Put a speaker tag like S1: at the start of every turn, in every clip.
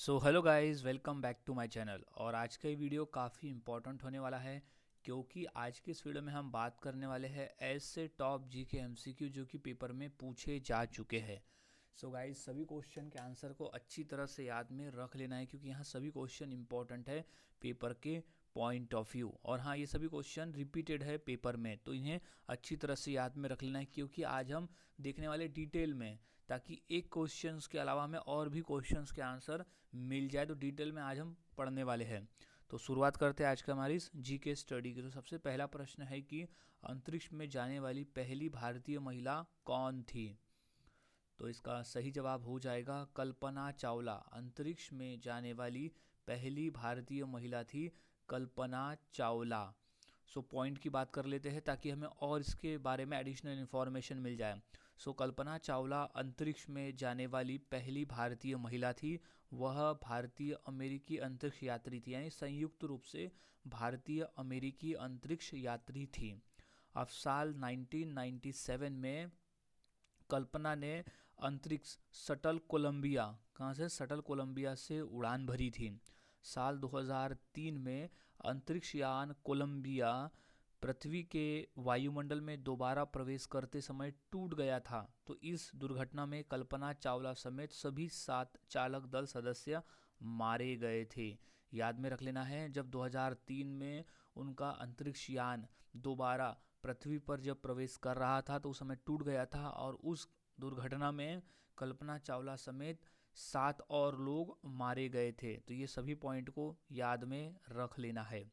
S1: So hello guys, welcome back to my channel. और आज का ये वीडियो काफ़ी इंपॉर्टेंट होने वाला है क्योंकि आज के इस वीडियो में हम बात करने वाले हैं ऐसे टॉप जी के एमसीक्यू जो कि पेपर में पूछे जा चुके हैं। सो गाइस, सभी क्वेश्चन के आंसर को अच्छी तरह से याद में रख लेना है क्योंकि यहाँ सभी क्वेश्चन इंपॉर्टेंट है पेपर के पॉइंट ऑफ व्यू। और हाँ, ये सभी क्वेश्चन रिपीटेड है पेपर में, तो इन्हें अच्छी तरह से याद में रख लेना है क्योंकि आज हम देखने वाले डिटेल में, ताकि एक क्वेश्चंस के अलावा हमें और भी क्वेश्चंस के आंसर मिल जाए। तो डिटेल में आज हम पढ़ने वाले हैं। तो शुरुआत करते हैं आज का हमारी इस जी के स्टडी की। तो सबसे पहला प्रश्न है कि अंतरिक्ष में जाने वाली पहली भारतीय महिला कौन थी। तो इसका सही जवाब हो जाएगा कल्पना चावला। अंतरिक्ष में जाने वाली पहली भारतीय महिला थी कल्पना चावला। सो पॉइंट की बात कर लेते हैं ताकि हमें और इसके बारे में एडिशनल इन्फॉर्मेशन मिल जाए। सो कल्पना चावला अंतरिक्ष में जाने वाली पहली भारतीय महिला थी। वह भारतीय अमेरिकी अंतरिक्ष यात्री थी, यानी संयुक्त रूप से भारतीय अमेरिकी अंतरिक्ष यात्री थी। अब साल 1997 में कल्पना ने अंतरिक्ष शटल कोलंबिया, कहाँ से, शटल कोलंबिया से उड़ान भरी थी। साल 2003 में अंतरिक्ष यान कोलंबिया पृथ्वी के वायुमंडल में दोबारा प्रवेश करते समय टूट गया था। तो इस दुर्घटना में कल्पना चावला समेत सभी 7 चालक दल सदस्य मारे गए थे। याद में रख लेना है, जब 2003 में उनका अंतरिक्ष यान दोबारा पृथ्वी पर जब प्रवेश कर रहा था तो उस समय टूट गया था और उस दुर्घटना में कल्पना चावला समेत 7 और लोग मारे गए थे। तो ये सभी पॉइंट को याद में रख लेना है।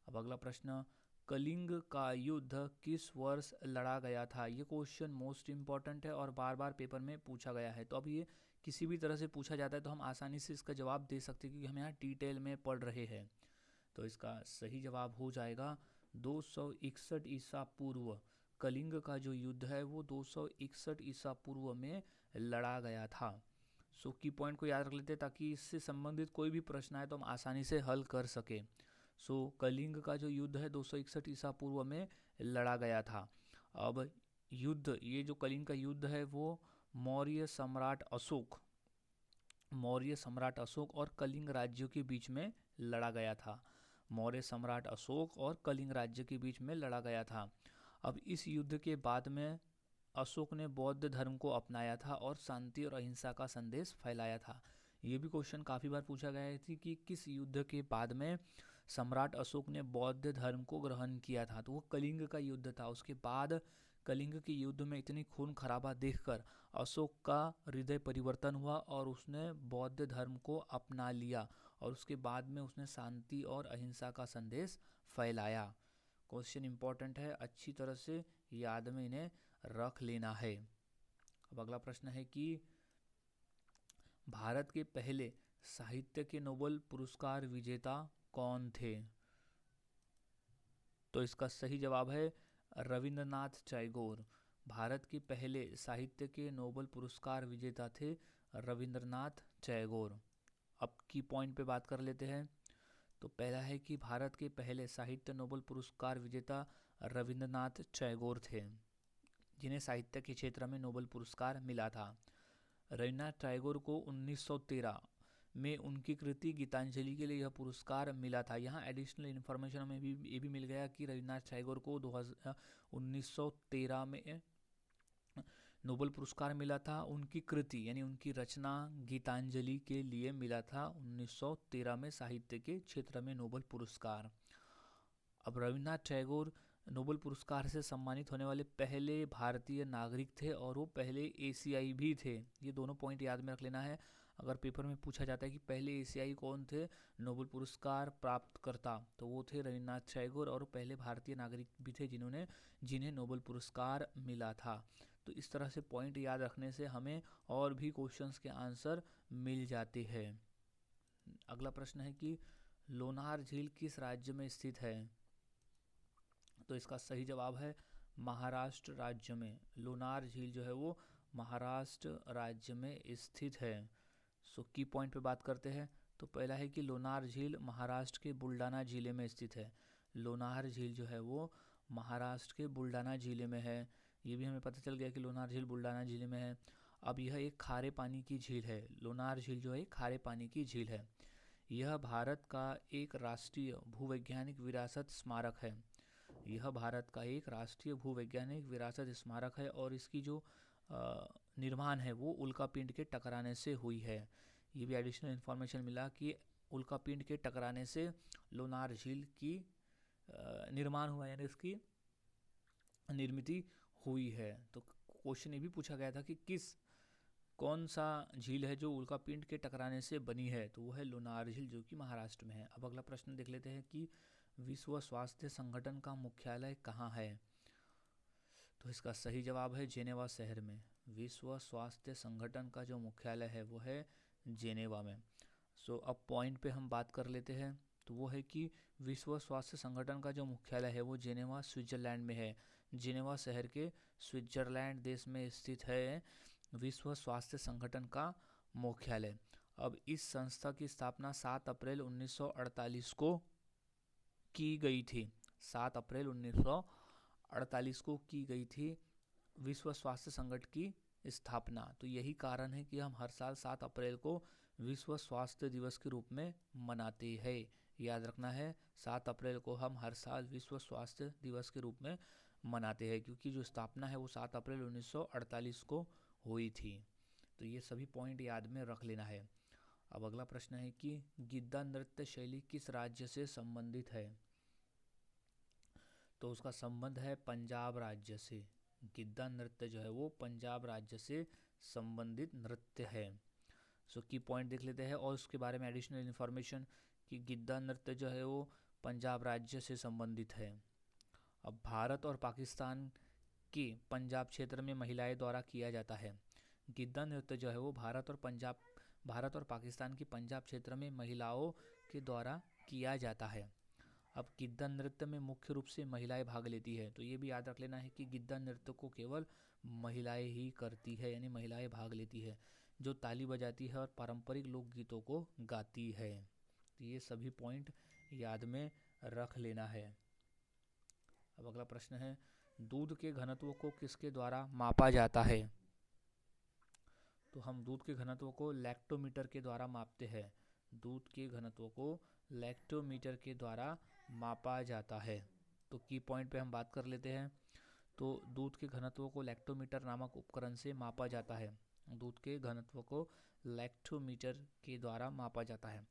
S1: अब अगला प्रश्न, कलिंग का युद्ध किस वर्ष लड़ा गया था। ये क्वेश्चन मोस्ट इम्पॉर्टेंट है और बार बार पेपर में पूछा गया है। तो अब ये किसी भी तरह से पूछा जाता है तो हम आसानी से इसका जवाब दे सकते हैं क्योंकि हम यहाँ डिटेल में पढ़ रहे हैं। तो इसका सही जवाब हो जाएगा 261 ईसा पूर्व। कलिंग का जो युद्ध है वो 261 ईसा पूर्व में लड़ा गया था। सो की पॉइंट को याद रख लेते हैं ताकि इससे संबंधित कोई भी प्रश्न आए तो हम आसानी से हल कर सके। सो कलिंग का जो युद्ध है 261 ईसा पूर्व में लड़ा गया था। अब युद्ध, ये जो कलिंग का युद्ध है वो मौर्य सम्राट अशोक और कलिंग राज्यों के बीच में लड़ा गया था। मौर्य सम्राट अशोक और कलिंग राज्य के बीच में लड़ा गया था। अब इस युद्ध के बाद में अशोक ने बौद्ध धर्म को अपनाया था और शांति और अहिंसा का संदेश फैलाया था। ये भी क्वेश्चन काफ़ी बार पूछा गया है कि किस युद्ध के बाद में सम्राट अशोक ने बौद्ध धर्म को ग्रहण किया था। तो वो कलिंग का युद्ध था। उसके बाद कलिंग के युद्ध में इतनी खून खराबा देखकर अशोक का हृदय परिवर्तन हुआ और उसने बौद्ध धर्म को अपना लिया और उसके बाद में उसने शांति और अहिंसा का संदेश फैलाया। क्वेश्चन इंपॉर्टेंट है, अच्छी तरह से याद में इन्हें रख लेना है। अब अगला प्रश्न है कि भारत के पहले साहित्य के नोबेल पुरस्कार विजेता कौन थे। तो इसका सही जवाब है रविंद्रनाथ टैगोर। भारत के पहले साहित्य के नोबेल पुरस्कार विजेता थे रविंद्रनाथ टैगोर। अब की पॉइंट पे बात कर लेते हैं। तो पहला है कि भारत के पहले साहित्य नोबेल पुरस्कार विजेता रविंद्रनाथ टैगोर थे, जिन्हें साहित्य के क्षेत्र में नोबेल पुरस्कार मिला था। रविन्द्रनाथ टैगोर को 1913 में उनकी कृति गीतांजलि के लिए यह पुरस्कार मिला था। यहाँ एडिशनल इन्फॉर्मेशन हमें भी ये भी मिल गया कि रविन्द्रनाथ टैगोर को 1913 में नोबेल पुरस्कार मिला था। उनकी कृति यानी उनकी रचना गीतांजलि के लिए मिला था 1913 में साहित्य के क्षेत्र में नोबेल पुरस्कार। अब रविन्द्रनाथ टैगोर नोबेल पुरस्कार से सम्मानित होने वाले पहले भारतीय नागरिक थे और वो पहले एशियाई भी थे। ये दोनों पॉइंट याद में रख लेना है। अगर पेपर में पूछा जाता है कि पहले एशियाई कौन थे नोबेल पुरस्कार प्राप्त करता, तो वो थे रविन्द्रनाथ टैगोर और पहले भारतीय नागरिक भी थे जिन्हें नोबेल पुरस्कार मिला था। तो इस तरह से पॉइंट याद रखने से हमें और भी क्वेश्चंस के आंसर मिल जाते हैं। अगला प्रश्न है कि लोनार झील किस राज्य में स्थित है। तो इसका सही जवाब है महाराष्ट्र राज्य में। लोनार झील जो है वो महाराष्ट्र राज्य में स्थित है। सो की पॉइंट पे बात करते हैं। तो पहला है कि लोनार झील महाराष्ट्र के बुल्डाना जिले में स्थित है। लोनार झील जो है वो महाराष्ट्र के बुल्डाना जिले में है। ये भी हमें पता चल गया कि लोनार झील बुल्डाना जिले में है। अब यह एक खारे पानी की झील है। लोनार झील जो है खारे पानी की झील है। यह भारत का एक राष्ट्रीय भूवैज्ञानिक विरासत स्मारक है। यह भारत का एक राष्ट्रीय भूवैज्ञानिक विरासत स्मारक है और इसकी जो निर्माण है वो उल्का पिंड के टकराने से हुई है। ये भी एडिशनल इन्फॉर्मेशन मिला कि उल्का पिंड के टकराने से लोनार झील की निर्माण हुआ, यानी इसकी निर्मित हुई है। तो क्वेश्चन ये भी पूछा गया था कि कौन सा झील है जो उल्का पिंड के टकराने से बनी है, तो वो है लोनार झील जो कि महाराष्ट्र में है। अब अगला प्रश्न देख लेते हैं कि विश्व स्वास्थ्य संगठन का मुख्यालय कहाँ है। तो इसका सही जवाब है जेनेवा शहर में। विश्व स्वास्थ्य संगठन का जो मुख्यालय है वो है जेनेवा में। सो अब पॉइंट पे हम बात कर लेते हैं, तो वो है कि विश्व स्वास्थ्य संगठन का जो मुख्यालय है वो जेनेवा स्विट्जरलैंड में है। जेनेवा शहर के स्विट्जरलैंड देश में स्थित है विश्व स्वास्थ्य संगठन का मुख्यालय। अब इस संस्था की स्थापना 7 अप्रैल 1948 को की गई थी। 7 अप्रैल 1948 को की गई थी विश्व स्वास्थ्य संगठन की स्थापना। तो यही कारण है कि हम हर साल 7 अप्रैल को विश्व स्वास्थ्य दिवस के रूप में मनाते हैं। याद रखना है, 7 अप्रैल को हम हर साल विश्व स्वास्थ्य दिवस के रूप में मनाते हैं, क्योंकि जो स्थापना है वो 7 अप्रैल 1948 को हुई थी। तो ये सभी पॉइंट याद में रख लेना है। अब अगला प्रश्न है कि गिद्दा नृत्य शैली किस राज्य से संबंधित है। तो उसका संबंध है पंजाब राज्य से। गिद्दा नृत्य जो है वो पंजाब राज्य से संबंधित नृत्य है। सो की पॉइंट देख लेते हैं और उसके बारे में एडिशनल इन्फॉर्मेशन कि गिद्दा नृत्य जो है वो पंजाब राज्य से संबंधित है। अब भारत और पाकिस्तान के पंजाब क्षेत्र में महिलाएं द्वारा किया जाता है। गिद्दा नृत्य जो है वो भारत और पाकिस्तान के पंजाब क्षेत्र में महिलाओं के द्वारा किया जाता है। अब गिद्दा नृत्य में मुख्य रूप से महिलाएं भाग लेती है। तो ये भी याद रख लेना है कि गिद्दा नृत्य को केवल महिलाएं ही करती है, यानी महिलाएं भाग लेती है, जो ताली बजाती है और पारंपरिक लोकगीतों को गाती है। तो ये सभी पॉइंट याद में रख लेना है। अब अगला प्रश्न है, दूध के घनत्व को किसके द्वारा मापा जाता है। तो हम दूध के घनत्व को लैक्टोमीटर के द्वारा मापते हैं। दूध के घनत्व को लैक्टोमीटर के द्वारा मापा जाता है। तो की पॉइंट पे हम बात कर लेते हैं। तो दूध के घनत्व को लैक्टोमीटर नामक उपकरण से मापा जाता है। दूध के घनत्व को लैक्टोमीटर के द्वारा मापा जाता है।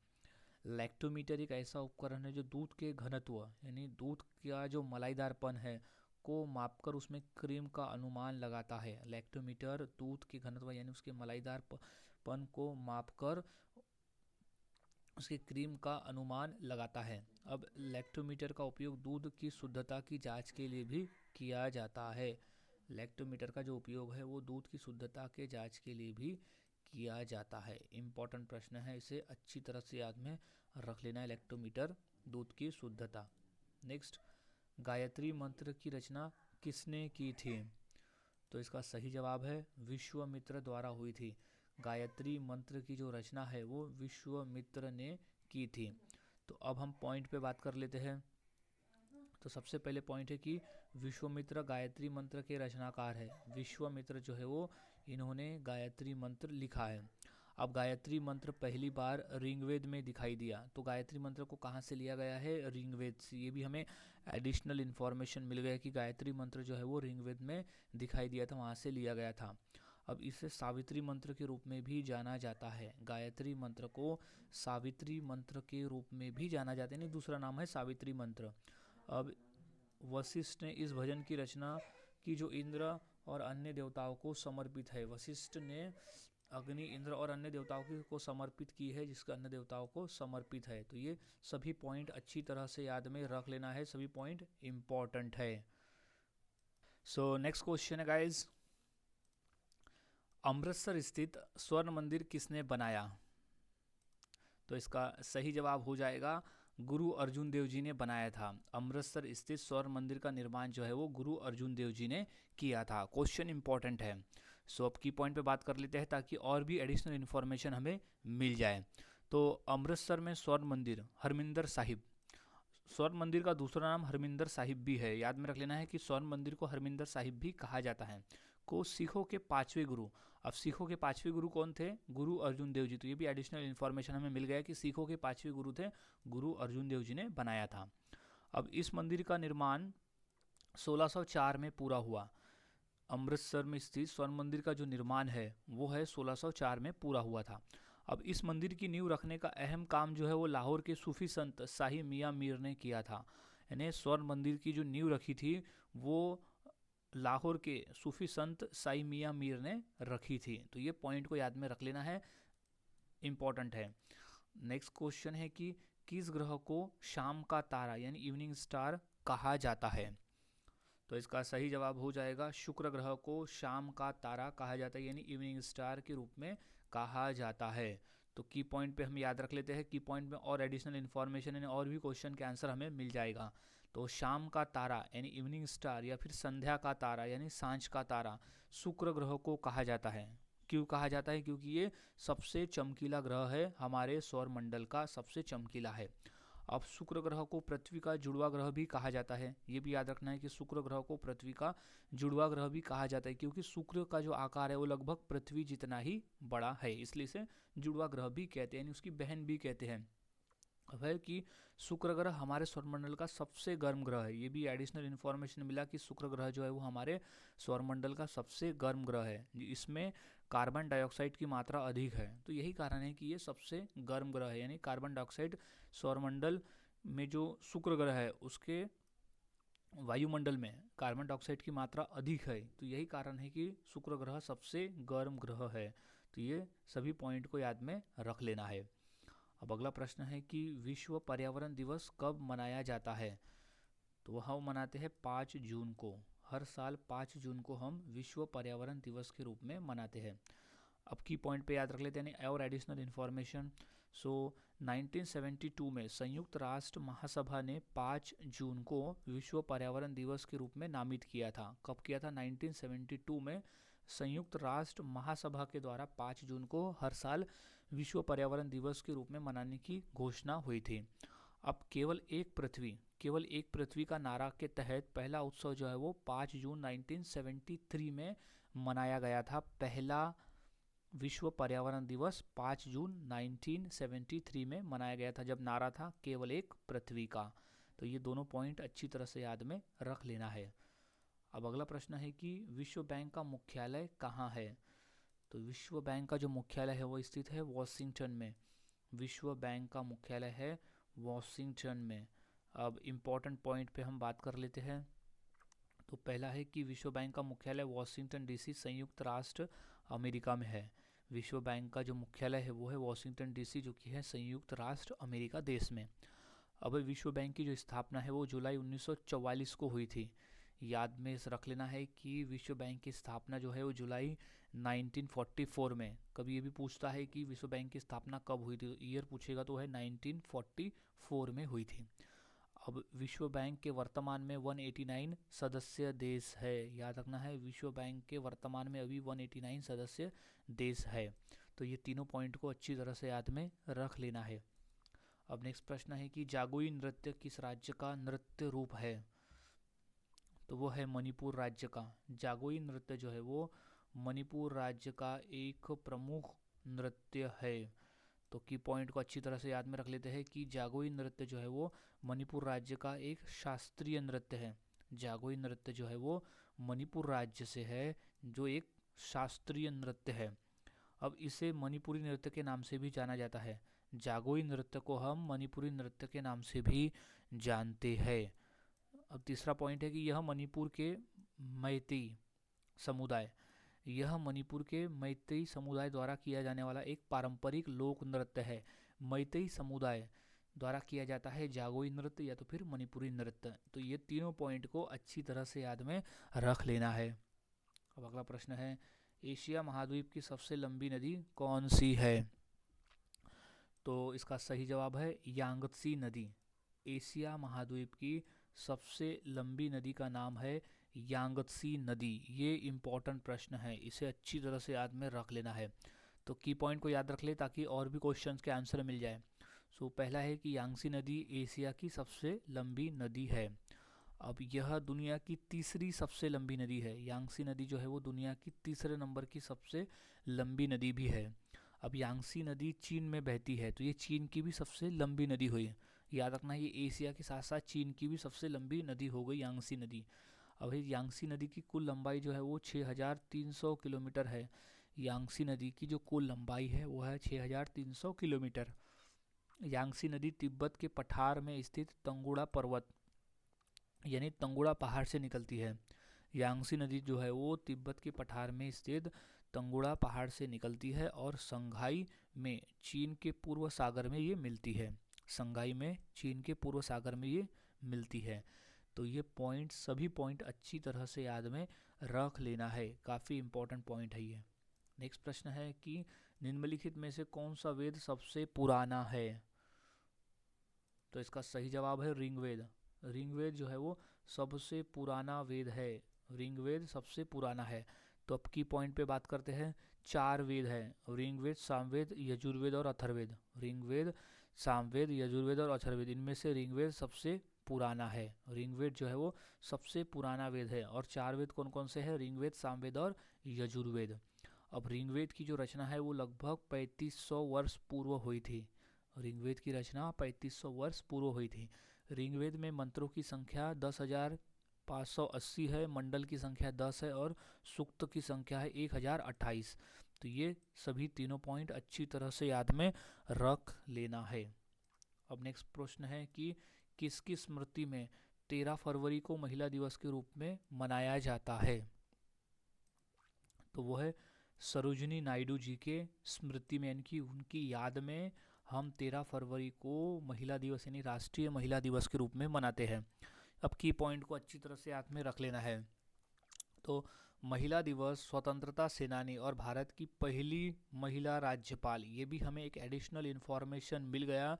S1: लैक्टोमीटर एक ऐसा उपकरण है जो दूध के घनत्व यानी दूध का जो मलाईदारपन है को मापकर उसमें क्रीम का अनुमान लगाता है। लैक्टोमीटर दूध के घनत्व यानी उसके मलाईदारपन को मापकर उसके क्रीम का अनुमान लगाता है। अब लैक्टोमीटर का उपयोग दूध की शुद्धता की जांच के लिए भी किया जाता है। लैक्टोमीटर का जो उपयोग है वो दूध की शुद्धता के जांच के लिए भी किया जाता है। इम्पॉर्टेंट प्रश्न है, इसे अच्छी तरह से याद में रख लेना है। लैक्टोमीटर दूध की शुद्धता। नेक्स्ट, गायत्री मंत्र की रचना किसने की थी। तो इसका सही जवाब है विश्वामित्र द्वारा हुई थी। गायत्री मंत्र की जो रचना है वो विश्वामित्र ने की थी। तो अब हम पॉइंट पे बात कर लेते हैं। तो सबसे पहले पॉइंट है कि विश्वामित्र गायत्री मंत्र के रचनाकार है। विश्वामित्र जो है वो इन्होंने गायत्री मंत्र लिखा है। अब गायत्री मंत्र पहली बार ऋग्वेद में दिखाई दिया। तो गायत्री मंत्र को कहाँ से लिया गया है, ऋग्वेद से। ये भी हमें एडिशनल इन्फॉर्मेशन मिल गया कि गायत्री मंत्र जो है वो ऋग्वेद में दिखाई दिया था, वहाँ से लिया गया था। अब इसे सावित्री मंत्र के रूप में भी जाना जाता है। गायत्री मंत्र को सावित्री मंत्र के रूप में भी जाना जाता है, यानी दूसरा नाम है सावित्री मंत्र। अब वशिष्ठ ने इस भजन की रचना की जो इंद्र और अन्य देवताओं को समर्पित है। वशिष्ठ ने अग्नि, इंद्र और अन्य देवताओं को समर्पित की है, जिसका अन्य देवताओं को समर्पित है। तो ये सभी पॉइंट अच्छी तरह से याद में रख लेना है, सभी पॉइंट इम्पॉर्टेंट है। सो नेक्स्ट क्वेश्चन है गाइज, अमृतसर स्थित स्वर्ण मंदिर किसने बनाया। तो इसका सही जवाब हो जाएगा गुरु अर्जुन देव जी ने बनाया था। अमृतसर स्थित स्वर्ण मंदिर का निर्माण जो है वो गुरु अर्जुन देव जी ने किया था। क्वेश्चन इंपॉर्टेंट है। सो अब की पॉइंट पे बात कर लेते हैं ताकि और भी एडिशनल इन्फॉर्मेशन हमें मिल जाए। तो अमृतसर में स्वर्ण मंदिर हरमिंदर साहिब, स्वर्ण मंदिर का दूसरा नाम हरमिंदर साहिब भी है। याद में रख लेना है कि स्वर्ण मंदिर को हरमिंदर साहिब भी कहा जाता है। को सिखों के पांचवें गुरु, अब सिखों के पांचवें गुरु कौन थे? गुरु अर्जुन देव जी। तो ये भी एडिशनल इन्फॉर्मेशन हमें मिल गया कि सिखों के पांचवें गुरु थे, गुरु अर्जुन देव जी ने बनाया था। अब इस मंदिर का निर्माण 1604 में पूरा हुआ। अमृतसर में स्थित स्वर्ण मंदिर का जो निर्माण है वो है 1604 में पूरा हुआ था। अब इस मंदिर की नींव रखने का अहम काम जो है वो लाहौर के सूफी संत शाही मियाँ मीर ने किया था। यानी स्वर्ण मंदिर की जो नींव रखी थी वो लाहौर के सूफी संत शाही मियाँ मीर ने रखी थी। तो ये पॉइंट को याद में रख लेना है, इम्पॉर्टेंट है। नेक्स्ट क्वेश्चन है कि किस ग्रह को शाम का तारा यानी इवनिंग स्टार कहा जाता है? तो इसका सही जवाब हो जाएगा शुक्र ग्रह को शाम का तारा कहा जाता है, यानी इवनिंग स्टार के रूप में कहा जाता है। तो की पॉइंट पे हम याद रख लेते हैं, की पॉइंट में और एडिशनल इन्फॉर्मेशन यानी और भी क्वेश्चन के आंसर हमें मिल जाएगा। तो शाम का तारा यानी इवनिंग स्टार या फिर संध्या का तारा यानी सांझ का तारा शुक्र ग्रह को कहा जाता है। क्यों कहा जाता है? क्योंकि ये सबसे चमकीला ग्रह है, हमारे सौर मंडल का सबसे चमकीला है। अब शुक्र ग्रह को पृथ्वी का जुड़वा ग्रह भी कहा जाता है। ये भी याद रखना है कि शुक्र ग्रह को पृथ्वी का जुड़वा ग्रह भी कहा जाता है, क्योंकि शुक्र का जो आकार है वो लगभग पृथ्वी जितना ही बड़ा है, इसलिए इसे जुड़वा ग्रह भी कहते हैं, यानी उसकी बहन भी कहते हैं। अब है कि शुक्र ग्रह हमारे सौरमंडल का सबसे गर्म ग्रह है। ये भी एडिशनल इन्फॉर्मेशन मिला कि शुक्र ग्रह जो है वो हमारे सौरमंडल का सबसे गर्म ग्रह है। इसमें कार्बन डाइऑक्साइड की मात्रा अधिक है, तो यही कारण है कि ये सबसे गर्म ग्रह है। यानी कार्बन डाइऑक्साइड सौरमंडल में जो शुक्र ग्रह है उसके वायुमंडल में कार्बन डाइऑक्साइड की मात्रा अधिक है, तो यही कारण है कि शुक्र ग्रह सबसे गर्म ग्रह है। तो ये सभी पॉइंट को याद में रख लेना है। अब अगला प्रश्न है कि विश्व पर्यावरण दिवस कब मनाया जाता है? तो हम मनाते हैं 5 जून को। हर साल 5 जून को हम विश्व पर्यावरण दिवस के रूप में मनाते हैं। अब की पॉइंट पे याद रख लेते हैं और एडिशनल इन्फॉर्मेशन। 1972 में संयुक्त राष्ट्र महासभा ने 5 जून को विश्व पर्यावरण दिवस के रूप में नामित किया था। कब किया था? 1972 में संयुक्त राष्ट्र महासभा के द्वारा 5 जून को हर साल विश्व पर्यावरण दिवस के रूप में मनाने की घोषणा हुई थी। अब केवल एक पृथ्वी का नारा के तहत पहला उत्सव जो है वो 5 जून 1973 में मनाया गया था। पहला विश्व पर्यावरण दिवस 5 जून 1973 में मनाया गया था, जब नारा था केवल एक पृथ्वी का। तो ये दोनों पॉइंट अच्छी तरह से याद में रख लेना है। अब अगला प्रश्न है कि विश्व बैंक का मुख्यालय कहाँ है? तो विश्व बैंक का जो मुख्यालय है वो स्थित है वॉशिंगटन में। विश्व बैंक का मुख्यालय है वॉशिंगटन में। अब इम्पॉर्टेंट पॉइंट पे हम बात कर लेते हैं। तो पहला है कि विश्व बैंक का मुख्यालय वॉशिंगटन डीसी संयुक्त राष्ट्र अमेरिका में है। विश्व बैंक का जो मुख्यालय है वो है वॉशिंगटन डीसी, जो कि है संयुक्त राष्ट्र अमेरिका देश में। अब विश्व बैंक की जो स्थापना है वो जुलाई 1944 को हुई थी। याद में रख लेना है कि विश्व बैंक की स्थापना जो है वो जुलाई 1944 में। कभी ये भी पूछता है कि विश्व बैंक की स्थापना कब हुई थी, तो ईयर पूछेगा तो है 1944 में हुई थी। अब विश्व बैंक के वर्तमान में 189 सदस्य देश है। याद रखना है, विश्व बैंक के वर्तमान में अभी 189 सदस्य देश है। तो ये तीनों पॉइंट को अच्छी तरह से याद में रख लेना है। अब नेक्स्ट प्रश्न है कि जागोई नृत्य किस राज्य का नृत्य रूप है? तो वो है मणिपुर राज्य का। जागोई नृत्य जो है वो मणिपुर राज्य का एक प्रमुख नृत्य है। तो की पॉइंट को अच्छी तरह से याद में रख लेते हैं कि जागोई नृत्य जो है वो मणिपुर राज्य का एक शास्त्रीय नृत्य है। जागोई नृत्य जो है वो मणिपुर राज्य से है, जो एक शास्त्रीय नृत्य है। अब इसे मणिपुरी नृत्य के नाम से भी जाना जाता है। जागोई नृत्य को हम मणिपुरी नृत्य के नाम से भी जानते हैं। अब तीसरा पॉइंट है कि यह मणिपुर के मैतेई समुदाय द्वारा किया जाने वाला एक पारंपरिक लोक नृत्य है। मैतेई समुदाय द्वारा किया जाता है जागोई नृत्य या तो फिर मणिपुरी नृत्य। तो ये तीनों पॉइंट को अच्छी तरह से याद में रख लेना है। अब अगला प्रश्न है, एशिया महाद्वीप की सबसे लंबी नदी कौन सी है? तो इसका सही जवाब है यांगत्सी नदी। एशिया महाद्वीप की सबसे लंबी नदी का नाम है यांगत्सी नदी। ये इम्पॉर्टेंट प्रश्न है, इसे अच्छी तरह से याद में रख लेना है। तो की पॉइंट को याद रख ले ताकि और भी क्वेश्चंस के आंसर मिल जाए। पहला है कि यांगत्सी नदी एशिया की सबसे लंबी नदी है। अब यह दुनिया की तीसरी सबसे लंबी नदी है। यांगसी नदी जो है वो दुनिया की तीसरे नंबर की सबसे लंबी नदी भी है। अब यांगसी नदी चीन में बहती है, तो ये चीन की भी सबसे लंबी नदी हुई। याद रखना, ये एशिया के साथ साथ चीन की भी सबसे लंबी नदी हो गई यांगसी नदी। अब यांगसी नदी की कुल लंबाई जो है वो 6300 किलोमीटर है। यांगसी नदी की जो कुल लंबाई है वो है 6300 किलोमीटर। यांगसी नदी तिब्बत के पठार में स्थित तंगुड़ा पर्वत यानी तंगुड़ा पहाड़ से निकलती है। यांगसी नदी जो है वो तिब्बत के पठार में स्थित तंगुड़ा पहाड़ से निकलती है और संघाई में चीन के पूर्व सागर में ये मिलती है। संघाई में चीन के पूर्व सागर में ये मिलती है। तो ये पॉइंट, सभी पॉइंट अच्छी तरह से याद में रख लेना है, काफ़ी इंपॉर्टेंट पॉइंट है ये। नेक्स्ट प्रश्न है कि निम्नलिखित में से कौन सा वेद सबसे पुराना है? तो इसका सही जवाब है ऋग्वेद। ऋग्वेद जो है वो सबसे पुराना वेद है। ऋग्वेद सबसे पुराना है। तो अब की पॉइंट पे बात करते हैं। 4 वेद है, ऋग्वेद, सामवेद, यजुर्वेद और अथर्ववेद। ऋग्वेद, सामवेद, यजुर्वेद और अथर्ववेद, इनमें से ऋग्वेद सबसे पुराना है। ऋग्वेद जो है वो सबसे पुराना वेद है। और 4 वेद कौन कौन से हैं? ऋग्वेद, सामवेद और यजुर्वेद। अब ऋग्वेद की जो रचना है वो लगभग 3500 वर्ष पूर्व हुई थी। ऋग्वेद की रचना 3500 वर्ष पूर्व हुई थी। ऋग्वेद में मंत्रों की संख्या 10,580 है, मंडल की संख्या 10 है और सूक्त की संख्या है 1028। तो ये सभी तीनों पॉइंट अच्छी तरह से याद में रख लेना है। अब नेक्स्ट प्रश्न है कि किसकी स्मृति में 13 फरवरी को महिला दिवस के रूप में मनाया जाता है? तो वो है सरोजिनी नायडू जी के स्मृति में, यानी कि उनकी याद में हम 13 फरवरी को महिला दिवस यानी राष्ट्रीय महिला दिवस के रूप में मनाते हैं। अब की पॉइंट को अच्छी तरह से याद में रख लेना है। तो महिला दिवस, स्वतंत्रता सेनानी और भारत की पहली महिला राज्यपाल, ये भी हमें एक एडिशनल इन्फॉर्मेशन मिल गया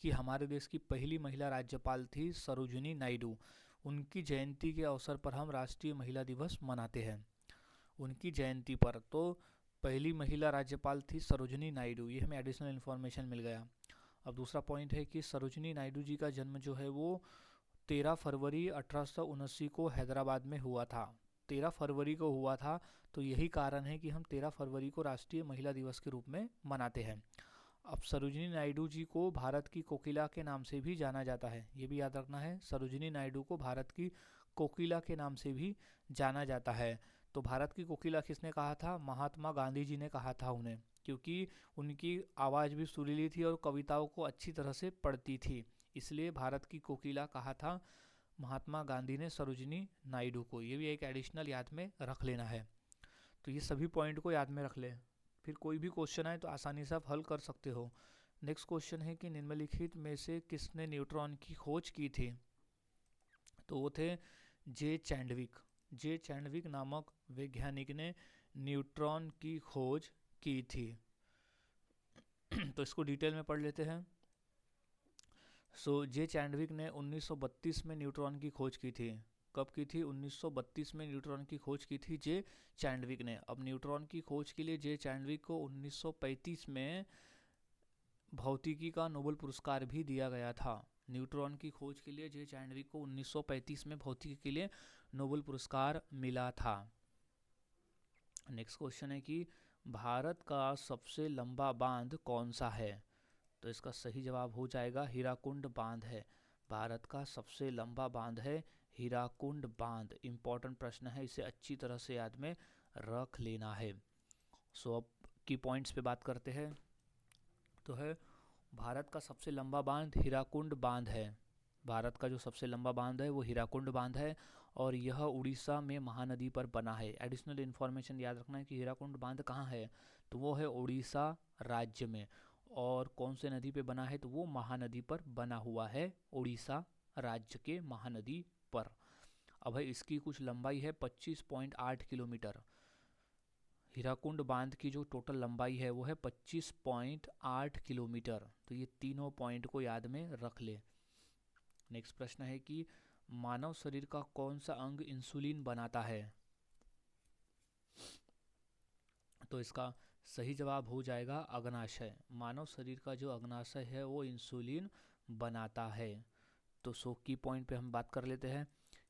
S1: कि हमारे देश की पहली महिला राज्यपाल थी सरोजिनी नायडू। उनकी जयंती के अवसर पर हम राष्ट्रीय महिला दिवस मनाते हैं। उनकी जयंती पर तो पहली महिला राज्यपाल थी सरोजिनी नायडू, ये हमें एडिशनल इन्फॉर्मेशन मिल गया। अब दूसरा पॉइंट है कि सरोजिनी नायडू जी का जन्म जो है वो 13 फरवरी 1879 को हैदराबाद में हुआ था। 13 फरवरी को हुआ था, तो यही कारण है कि हम 13 फरवरी को राष्ट्रीय महिला दिवस के रूप में मनाते हैं। अब सरोजिनी नायडू जी को भारत की कोकिला के नाम से भी जाना जाता है, ये भी याद रखना है। सरोजिनी नायडू को भारत की कोकिला के नाम से भी जाना जाता है। तो भारत की कोकिला किसने कहा था? महात्मा गांधी जी ने कहा था उन्हें, क्योंकि उनकी आवाज़ भी सुरीली थी और कविताओं को अच्छी तरह से पढ़ती थी, इसलिए भारत की कोकिला कहा था महात्मा गांधी ने सरोजिनी नायडू को। ये भी एक एडिशनल याद में रख लेना है। तो ये सभी पॉइंट को याद में रख ले, फिर कोई भी क्वेश्चन आए तो आसानी से आप हल कर सकते हो। नेक्स्ट क्वेश्चन है कि निम्नलिखित में से किसने न्यूट्रॉन की खोज की थी? तो वो थे जे चैंडविक। जे चैंडविक नामक वैज्ञानिक ने न्यूट्रॉन की खोज की थी। तो इसको डिटेल में पढ़ लेते हैं। जे चैंडविक ने 1932 में न्यूट्रॉन की खोज की थी। कब की थी? 1932 में न्यूट्रॉन की खोज की थी जे चैंडविक ने। अब न्यूट्रॉन की खोज के लिए जे चैंडविक को 1935 में भौतिकी का नोबेल पुरस्कार भी दिया गया था। न्यूट्रॉन की खोज के लिए जे चैंडविक को 1935 में भौतिकी के लिए नोबेल पुरस्कार मिला था। नेक्स्ट क्वेश्चन है कि भारत का सबसे लंबा बांध कौन सा है? तो इसका सही जवाब हो जाएगा हीराकुंड बांध है। भारत का सबसे लंबा बांध है हीराकुंड बांध। इंपॉर्टेंट प्रश्न है, इसे अच्छी तरह से याद में रख लेना है। अब की पॉइंट्स पे बात करते हैं। तो है भारत का सबसे लंबा बांध हीराकुंड बांध है। भारत का जो सबसे लंबा बांध है वो हीराकुंड बांध है और यह उड़ीसा में महानदी पर बना है। एडिशनल इन्फॉर्मेशन याद रखना है कि हीराकुंड बांध कहाँ है, तो वो है उड़ीसा राज्य में। और कौन से नदी पे बना है, तो वो महानदी पर बना हुआ है, उड़ीसा राज्य के महानदी पर। अब है इसकी कुछ लंबाई है 25.8 किलोमीटर। हीराकुंड बांध की जो टोटल लंबाई है वो है 25.8 किलोमीटर। तो ये तीनों पॉइंट को याद में रख ले। नेक्स्ट प्रश्न है कि मानव शरीर का कौन सा अंग इंसुलिन बनाता है? तो इसका सही जवाब हो जाएगा अग्नाशय। मानव शरीर का जो अग्नाशय है वो इंसुलिन बनाता है। तो की पॉइंट पे हम बात कर लेते हैं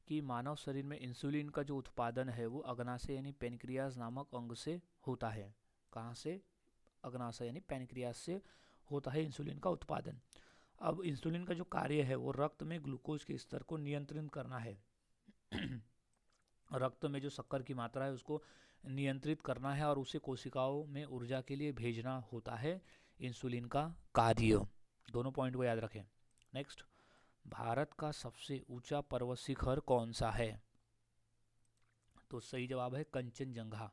S1: कि मानव शरीर में इंसुलिन का जो उत्पादन है वो अग्नाशय यानी पेनक्रियाज नामक अंग से होता है। कहाँ से? अग्नाशय यानी पेनक्रियाज से होता है इंसुलिन का उत्पादन। अब इंसुलिन का जो कार्य है वो रक्त में ग्लूकोज के स्तर को नियंत्रित करना है। रक्त में जो शक्कर की मात्रा है उसको नियंत्रित करना है और उसे कोशिकाओं में ऊर्जा के लिए भेजना होता है इंसुलिन का कार्य। दोनों पॉइंट को याद रखें। नेक्स्ट, भारत का सबसे ऊंचा पर्वत शिखर कौन सा है? तो सही जवाब है कंचनजंगा।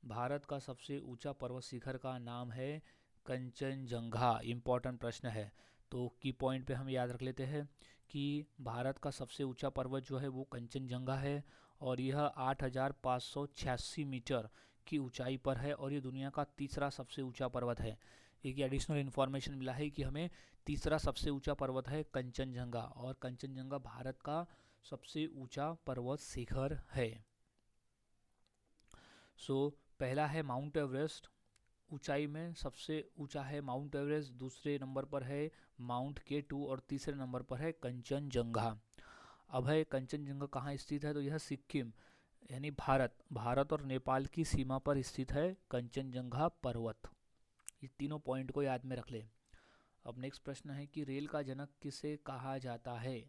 S1: भारत का सबसे ऊंचा पर्वत शिखर का नाम है कंचनजंगा। इम्पॉर्टेंट प्रश्न है, तो की पॉइंट पे हम याद रख लेते हैं कि भारत का सबसे ऊंचा पर्वत जो है वो कंचनजंगा है और यह 8,586 मीटर की ऊंचाई पर है और ये दुनिया का तीसरा सबसे ऊंचा पर्वत है। एक एडिशनल इन्फॉर्मेशन मिला है कि हमें तीसरा सबसे ऊंचा पर्वत है कंचनजंगा और कंचनजंगा भारत का सबसे ऊंचा पर्वत शिखर है। पहला है माउंट एवरेस्ट, ऊंचाई में सबसे ऊंचा है माउंट एवरेस्ट, दूसरे नंबर पर है माउंट K2 और तीसरे नंबर पर है कंचनजंगा। अब है कंचनजंगा कहाँ स्थित है? तो यह सिक्किम यानी भारत और नेपाल की सीमा पर स्थित है कंचनजंगा पर्वत। ये तीनों पॉइंट को याद में रख ले। अब नेक्स्ट प्रश्न है कि रेल का जनक किसे कहा जाता है?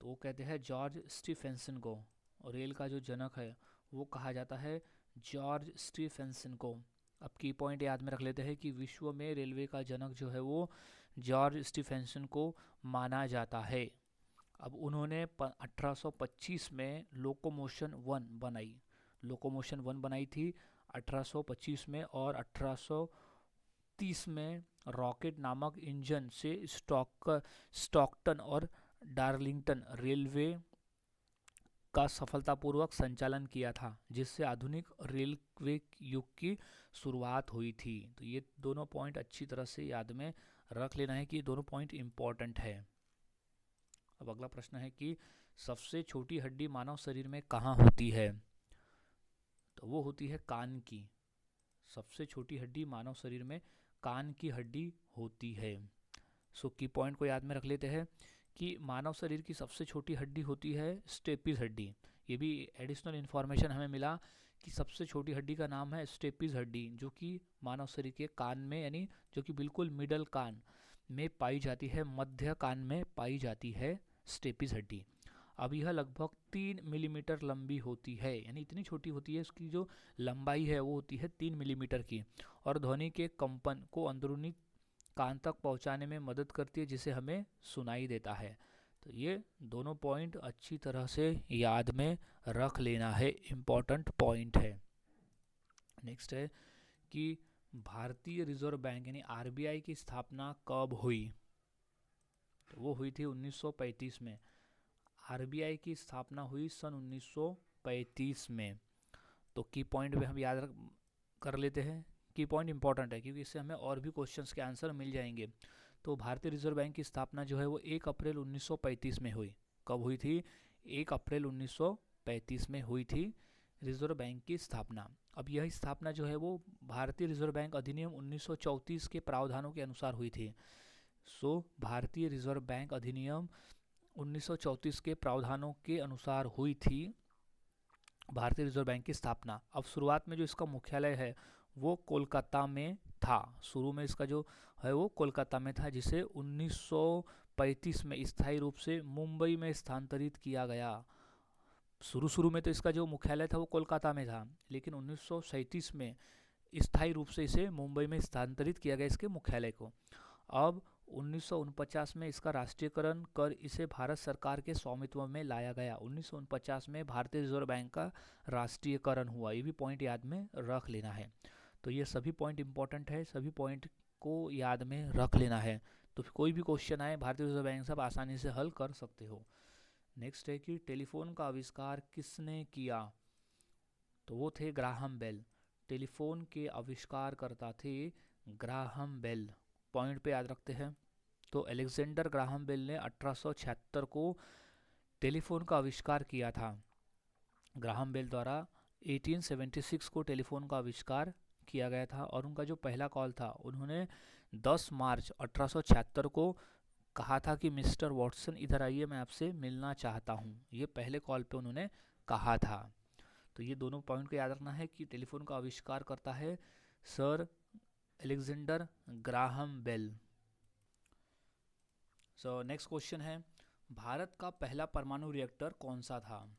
S1: तो वो कहते हैं जॉर्ज स्टीफेंसन को, और रेल का जो जनक है वो कहा जाता है जॉर्ज स्टीफेंसन को। अब की पॉइंट याद में रख लेते हैं कि विश्व में रेलवे का जनक जो है वो जॉर्ज स्टीफेंसन को माना जाता है। अब उन्होंने 1825 में लोकोमोशन वन बनाई थी 1825 में, और 1830 में रॉकेट नामक इंजन से स्टॉकटन और डार्लिंगटन रेलवे का सफलतापूर्वक संचालन किया था, जिससे आधुनिक रेलवे युग की शुरुआत हुई थी। तो ये दोनों पॉइंट अच्छी तरह से याद में रख लेना है कि दोनों पॉइंट इम्पॉर्टेंट है। अब अगला प्रश्न है कि सबसे छोटी हड्डी मानव शरीर में कहाँ होती है? तो वो होती है कान की। सबसे छोटी हड्डी मानव शरीर में कान की हड्डी होती है। की पॉइंट को याद में रख लेते हैं कि मानव शरीर की सबसे छोटी हड्डी होती है स्टेपिस हड्डी। ये भी एडिशनल इन्फॉर्मेशन हमें मिला कि सबसे छोटी हड्डी का नाम है स्टेपिस हड्डी, जो कि मानव शरीर के कान में यानी जो कि बिल्कुल मिडल कान में पाई जाती है, मध्य कान में पाई जाती है स्टेपिस हड्डी। अब यह लगभग 3 मिलीमीटर लंबी होती है, यानी इतनी छोटी होती है, इसकी जो लंबाई है वो होती है 3 मिलीमीटर की, और ध्वनि के कंपन को अंदरूनी कान तक पहुंचाने में मदद करती है, जिसे हमें सुनाई देता है। तो ये दोनों पॉइंट अच्छी तरह से याद में रख लेना है, इम्पॉर्टेंट पॉइंट है। नेक्स्ट है कि भारतीय रिजर्व बैंक यानी RBI की स्थापना कब हुई? तो वो हुई थी 1935 में। RBI की स्थापना हुई सन 1935 में। तो की पॉइंट पे हम याद कर लेते हैं। की पॉइंट इंपॉर्टेंट है क्योंकि इससे हमें और भी क्वेश्चंस के आंसर मिल जाएंगे। तो भारतीय रिजर्व बैंक की स्थापना जो है वो 1 अप्रैल 1935 में हुई। कब हुई थी? 1 अप्रैल 1935 में हुई थी रिजर्व बैंक की स्थापना। अब यह स्थापना जो है वो भारतीय रिजर्व बैंक अधिनियम 1934 के प्रावधानों के अनुसार हुई थी। भारतीय रिजर्व बैंक अधिनियम 1934 के प्रावधानों के अनुसार हुई थी भारतीय रिजर्व बैंक की स्थापना। अब शुरुआत में जो इसका मुख्यालय है वो कोलकाता में था। शुरू में इसका जो है वो कोलकाता में था, जिसे 1935 में स्थायी रूप से मुंबई में स्थानांतरित किया गया। शुरू में तो इसका जो मुख्यालय था वो कोलकाता में था, लेकिन 1937 में स्थायी रूप से इसे मुंबई में स्थानांतरित किया गया इसके मुख्यालय को। अब 1949 में इसका राष्ट्रीयकरण कर इसे भारत सरकार के स्वामित्व में लाया गया। 1949 में भारतीय रिजर्व बैंक का राष्ट्रीयकरण हुआ। ये भी पॉइंट याद में रख लेना है। तो ये सभी पॉइंट इंपॉर्टेंट है, सभी पॉइंट को याद में रख लेना है। तो कोई भी क्वेश्चन आए भारतीय रिजर्व बैंक से आप आसानी से हल कर सकते हो। नेक्स्ट है कि टेलीफोन का आविष्कार किसने किया? तो वो थे ग्राहम बेल। टेलीफोन के आविष्कारकर्ता थे ग्राहम बेल। पॉइंट पे याद रखते हैं। तो अलेक्जेंडर ग्राहम बेल ने 1876 को टेलीफोन का आविष्कार किया था। ग्राहम बेल द्वारा 1876 को टेलीफोन का आविष्कार किया गया था, और उनका जो पहला कॉल था उन्होंने 10 मार्च 1876 को कहा था कि मिस्टर वॉटसन इधर आइए, मैं आपसे मिलना चाहता हूँ। ये पहले कॉल पे उन्होंने कहा था। तो ये दोनों पॉइंट को याद रखना है कि टेलीफोन का आविष्कार करता है sir Alexander Graham Bell. So next question है, भारत का पहला परमाणु रिएक्टर कौन सा था?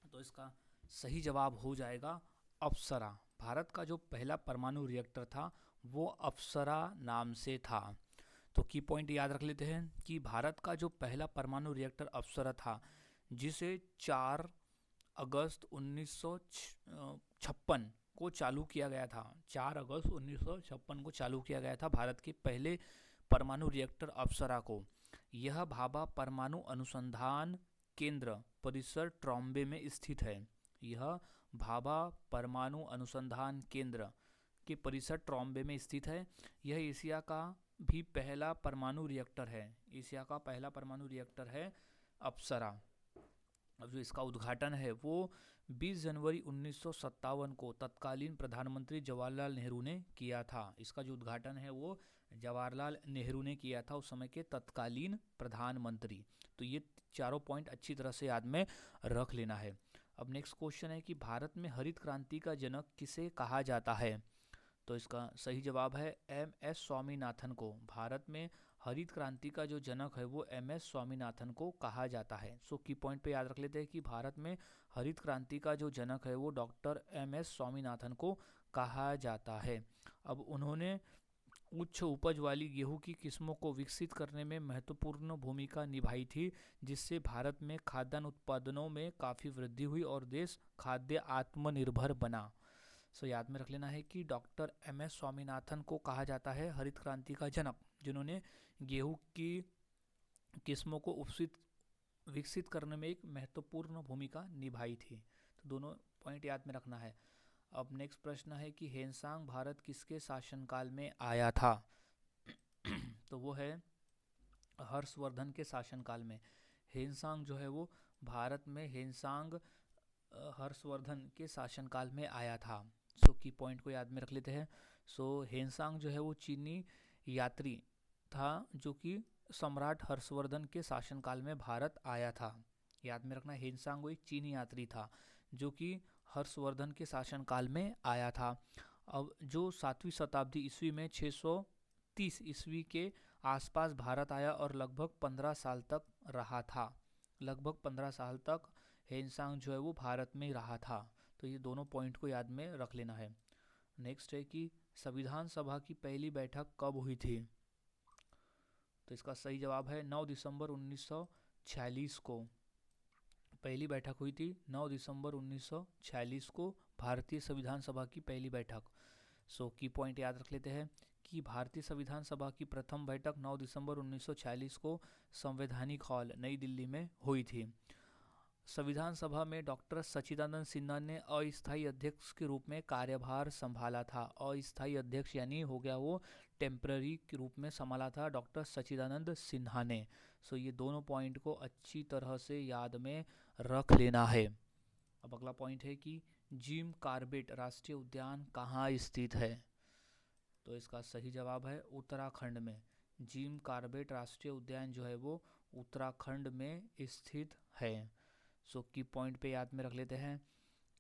S1: तो इसका सही जवाब हो जाएगा अप्सरा। भारत का जो पहला परमाणु रिएक्टर था वो अप्सरा नाम से था। तो की पॉइंट याद रख लेते हैं कि भारत का जो पहला परमाणु रिएक्टर अप्सरा था, जिसे 4 अगस्त 1956 को चालू किया गया था। 4 अगस्त 1956 को चालू किया गया था भारत के पहले परमाणु रिएक्टर अप्सरा को। यह भाभा परमाणु अनुसंधान केंद्र परिसर ट्रॉम्बे में स्थित है। यह भाभा परमाणु अनुसंधान केंद्र के परिसर ट्रॉम्बे में स्थित है। यह एशिया का भी पहला परमाणु रिएक्टर है। एशिया का पहला परमाणु रिएक्टर है अप्सरा। अब जो इसका उद्घाटन है वो 20 जनवरी 1957 को तत्कालीन प्रधानमंत्री जवाहरलाल नेहरू ने किया था। इसका जो उद्घाटन है वो जवाहरलाल नेहरू ने किया था, उस समय के तत्कालीन प्रधानमंत्री। तो ये चारों पॉइंट अच्छी तरह से याद में रख लेना है। अब नेक्स्ट क्वेश्चन है कि भारत में हरित क्रांति का जनक किसे कहा जाता है? तो इसका सही जवाब है एम.एस. स्वामीनाथन को। भारत में हरित क्रांति का जो जनक है वो एम.एस. स्वामीनाथन को कहा जाता है। सो की पॉइंट पे याद रख लेते हैं कि भारत में हरित क्रांति का जो जनक है वो डॉक्टर एम.एस. स्वामीनाथन को कहा जाता है। अब उन्होंने उच्च उपज वाली गेहूं की किस्मों को विकसित करने में महत्वपूर्ण भूमिका निभाई थी, जिससे भारत में खाद्यान्न उत्पादनों में काफ़ी वृद्धि हुई और देश खाद्य आत्मनिर्भर बना। सो याद में रख लेना है कि डॉक्टर एम.एस. स्वामीनाथन को कहा जाता है हरित क्रांति का जनक, जिन्होंने गेहूं की किस्मों को विकसित करने में एक महत्वपूर्ण भूमिका निभाई थी। तो दोनों पॉइंट याद में रखना है। अब नेक्स्ट प्रश्न है कि हेनसांग भारत किसके शासनकाल में आया था? तो वो है हर्षवर्धन के शासनकाल में। हेनसांग जो है वो भारत में हर्षवर्धन के शासनकाल में आया था। सो की पॉइंट को याद में रख लेते हैं। सो हेनसांग जो है वो चीनी यात्री था जो कि सम्राट हर्षवर्धन के शासनकाल में भारत आया था। याद में रखना, हेनसांग वो एक चीनी यात्री था जो कि हर्षवर्धन के शासनकाल में आया था। अब जो 7वीं शताब्दी ईस्वी में 630 ईस्वी के आसपास भारत आया और लगभग 15 साल तक रहा था। लगभग 15 साल तक हेनसांग जो है वो भारत में रहा था। तो ये दोनों पॉइंट को याद में रख लेना है। नेक्स्ट है कि संविधान सभा की पहली बैठक कब हुई थी? तो इसका सही जवाब है 9 दिसंबर 1946 को पहली बैठक हुई थी। 9 दिसंबर 1946 को भारतीय संविधान सभा की पहली बैठक। सो की पॉइंट याद रख लेते हैं कि भारतीय संविधान सभा की प्रथम बैठक 9 दिसंबर 1946 को संवैधानिक हॉल नई दिल्ली में हुई थी। संविधान सभा में डॉक्टर सच्चिदानंद सिन्हा ने अस्थायी अध्यक्ष के रूप में कार्यभार संभाला था। अस्थायी अध्यक्ष यानी हो गया वो टेम्पररी के रूप में संभाला था डॉक्टर सच्चिदानंद सिन्हा ने। सो ये दोनों पॉइंट को अच्छी तरह से याद में रख लेना है। अब अगला पॉइंट है कि जिम कॉर्बेट राष्ट्रीय उद्यान कहाँ स्थित है? तो इसका सही जवाब है उत्तराखंड में। जिम कॉर्बेट राष्ट्रीय उद्यान जो है वो उत्तराखंड में स्थित है। सो की पॉइंट पे याद में रख लेते हैं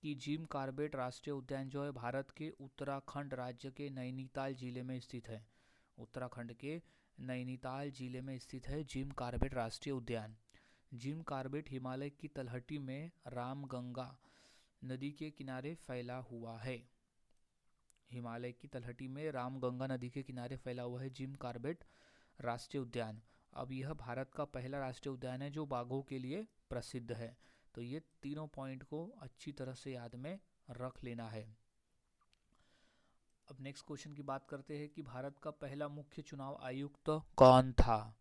S1: कि जिम कॉर्बेट राष्ट्रीय उद्यान जो है भारत के उत्तराखंड राज्य के नैनीताल जिले में स्थित है। उत्तराखंड के नैनीताल जिले में स्थित है जिम कॉर्बेट राष्ट्रीय उद्यान। जिम कॉर्बेट हिमालय की तलहटी में रामगंगा नदी के किनारे फैला हुआ है। हिमालय की तलहटी में रामगंगा नदी के किनारे फैला हुआ है जिम कॉर्बेट राष्ट्रीय उद्यान। अब यह भारत का पहला राष्ट्रीय उद्यान है जो बाघों के लिए प्रसिद्ध है। तो ये तीनों पॉइंट को अच्छी तरह से याद में रख लेना है। अब नेक्स्ट क्वेश्चन की बात करते हैं कि भारत का पहला मुख्य चुनाव आयुक्त कौन था?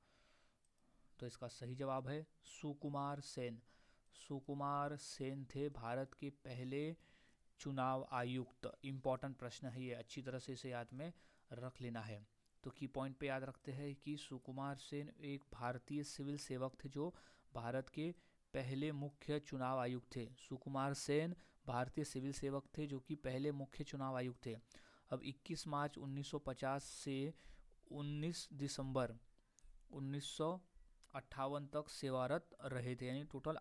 S1: तो इसका सही जवाब है सुकुमार सेन। सुकुमार सेन थे भारत के पहले चुनाव आयुक्त। इम्पॉर्टेंट प्रश्न है ये, अच्छी तरह से इसे याद में रख लेना है। तो की पॉइंट पे याद रखते हैं कि सुकुमार सेन एक भारतीय सिविल सेवक थे जो भारत के पहले मुख्य चुनाव आयुक्त थे। सुकुमार सेन भारतीय सिविल सेवक थे जो कि पहले मुख्य चुनाव आयुक्त थे। अब 21 मार्च 1950 से 19 दिसंबर 1958 तक सेवारत रहे थे, यानी टोटल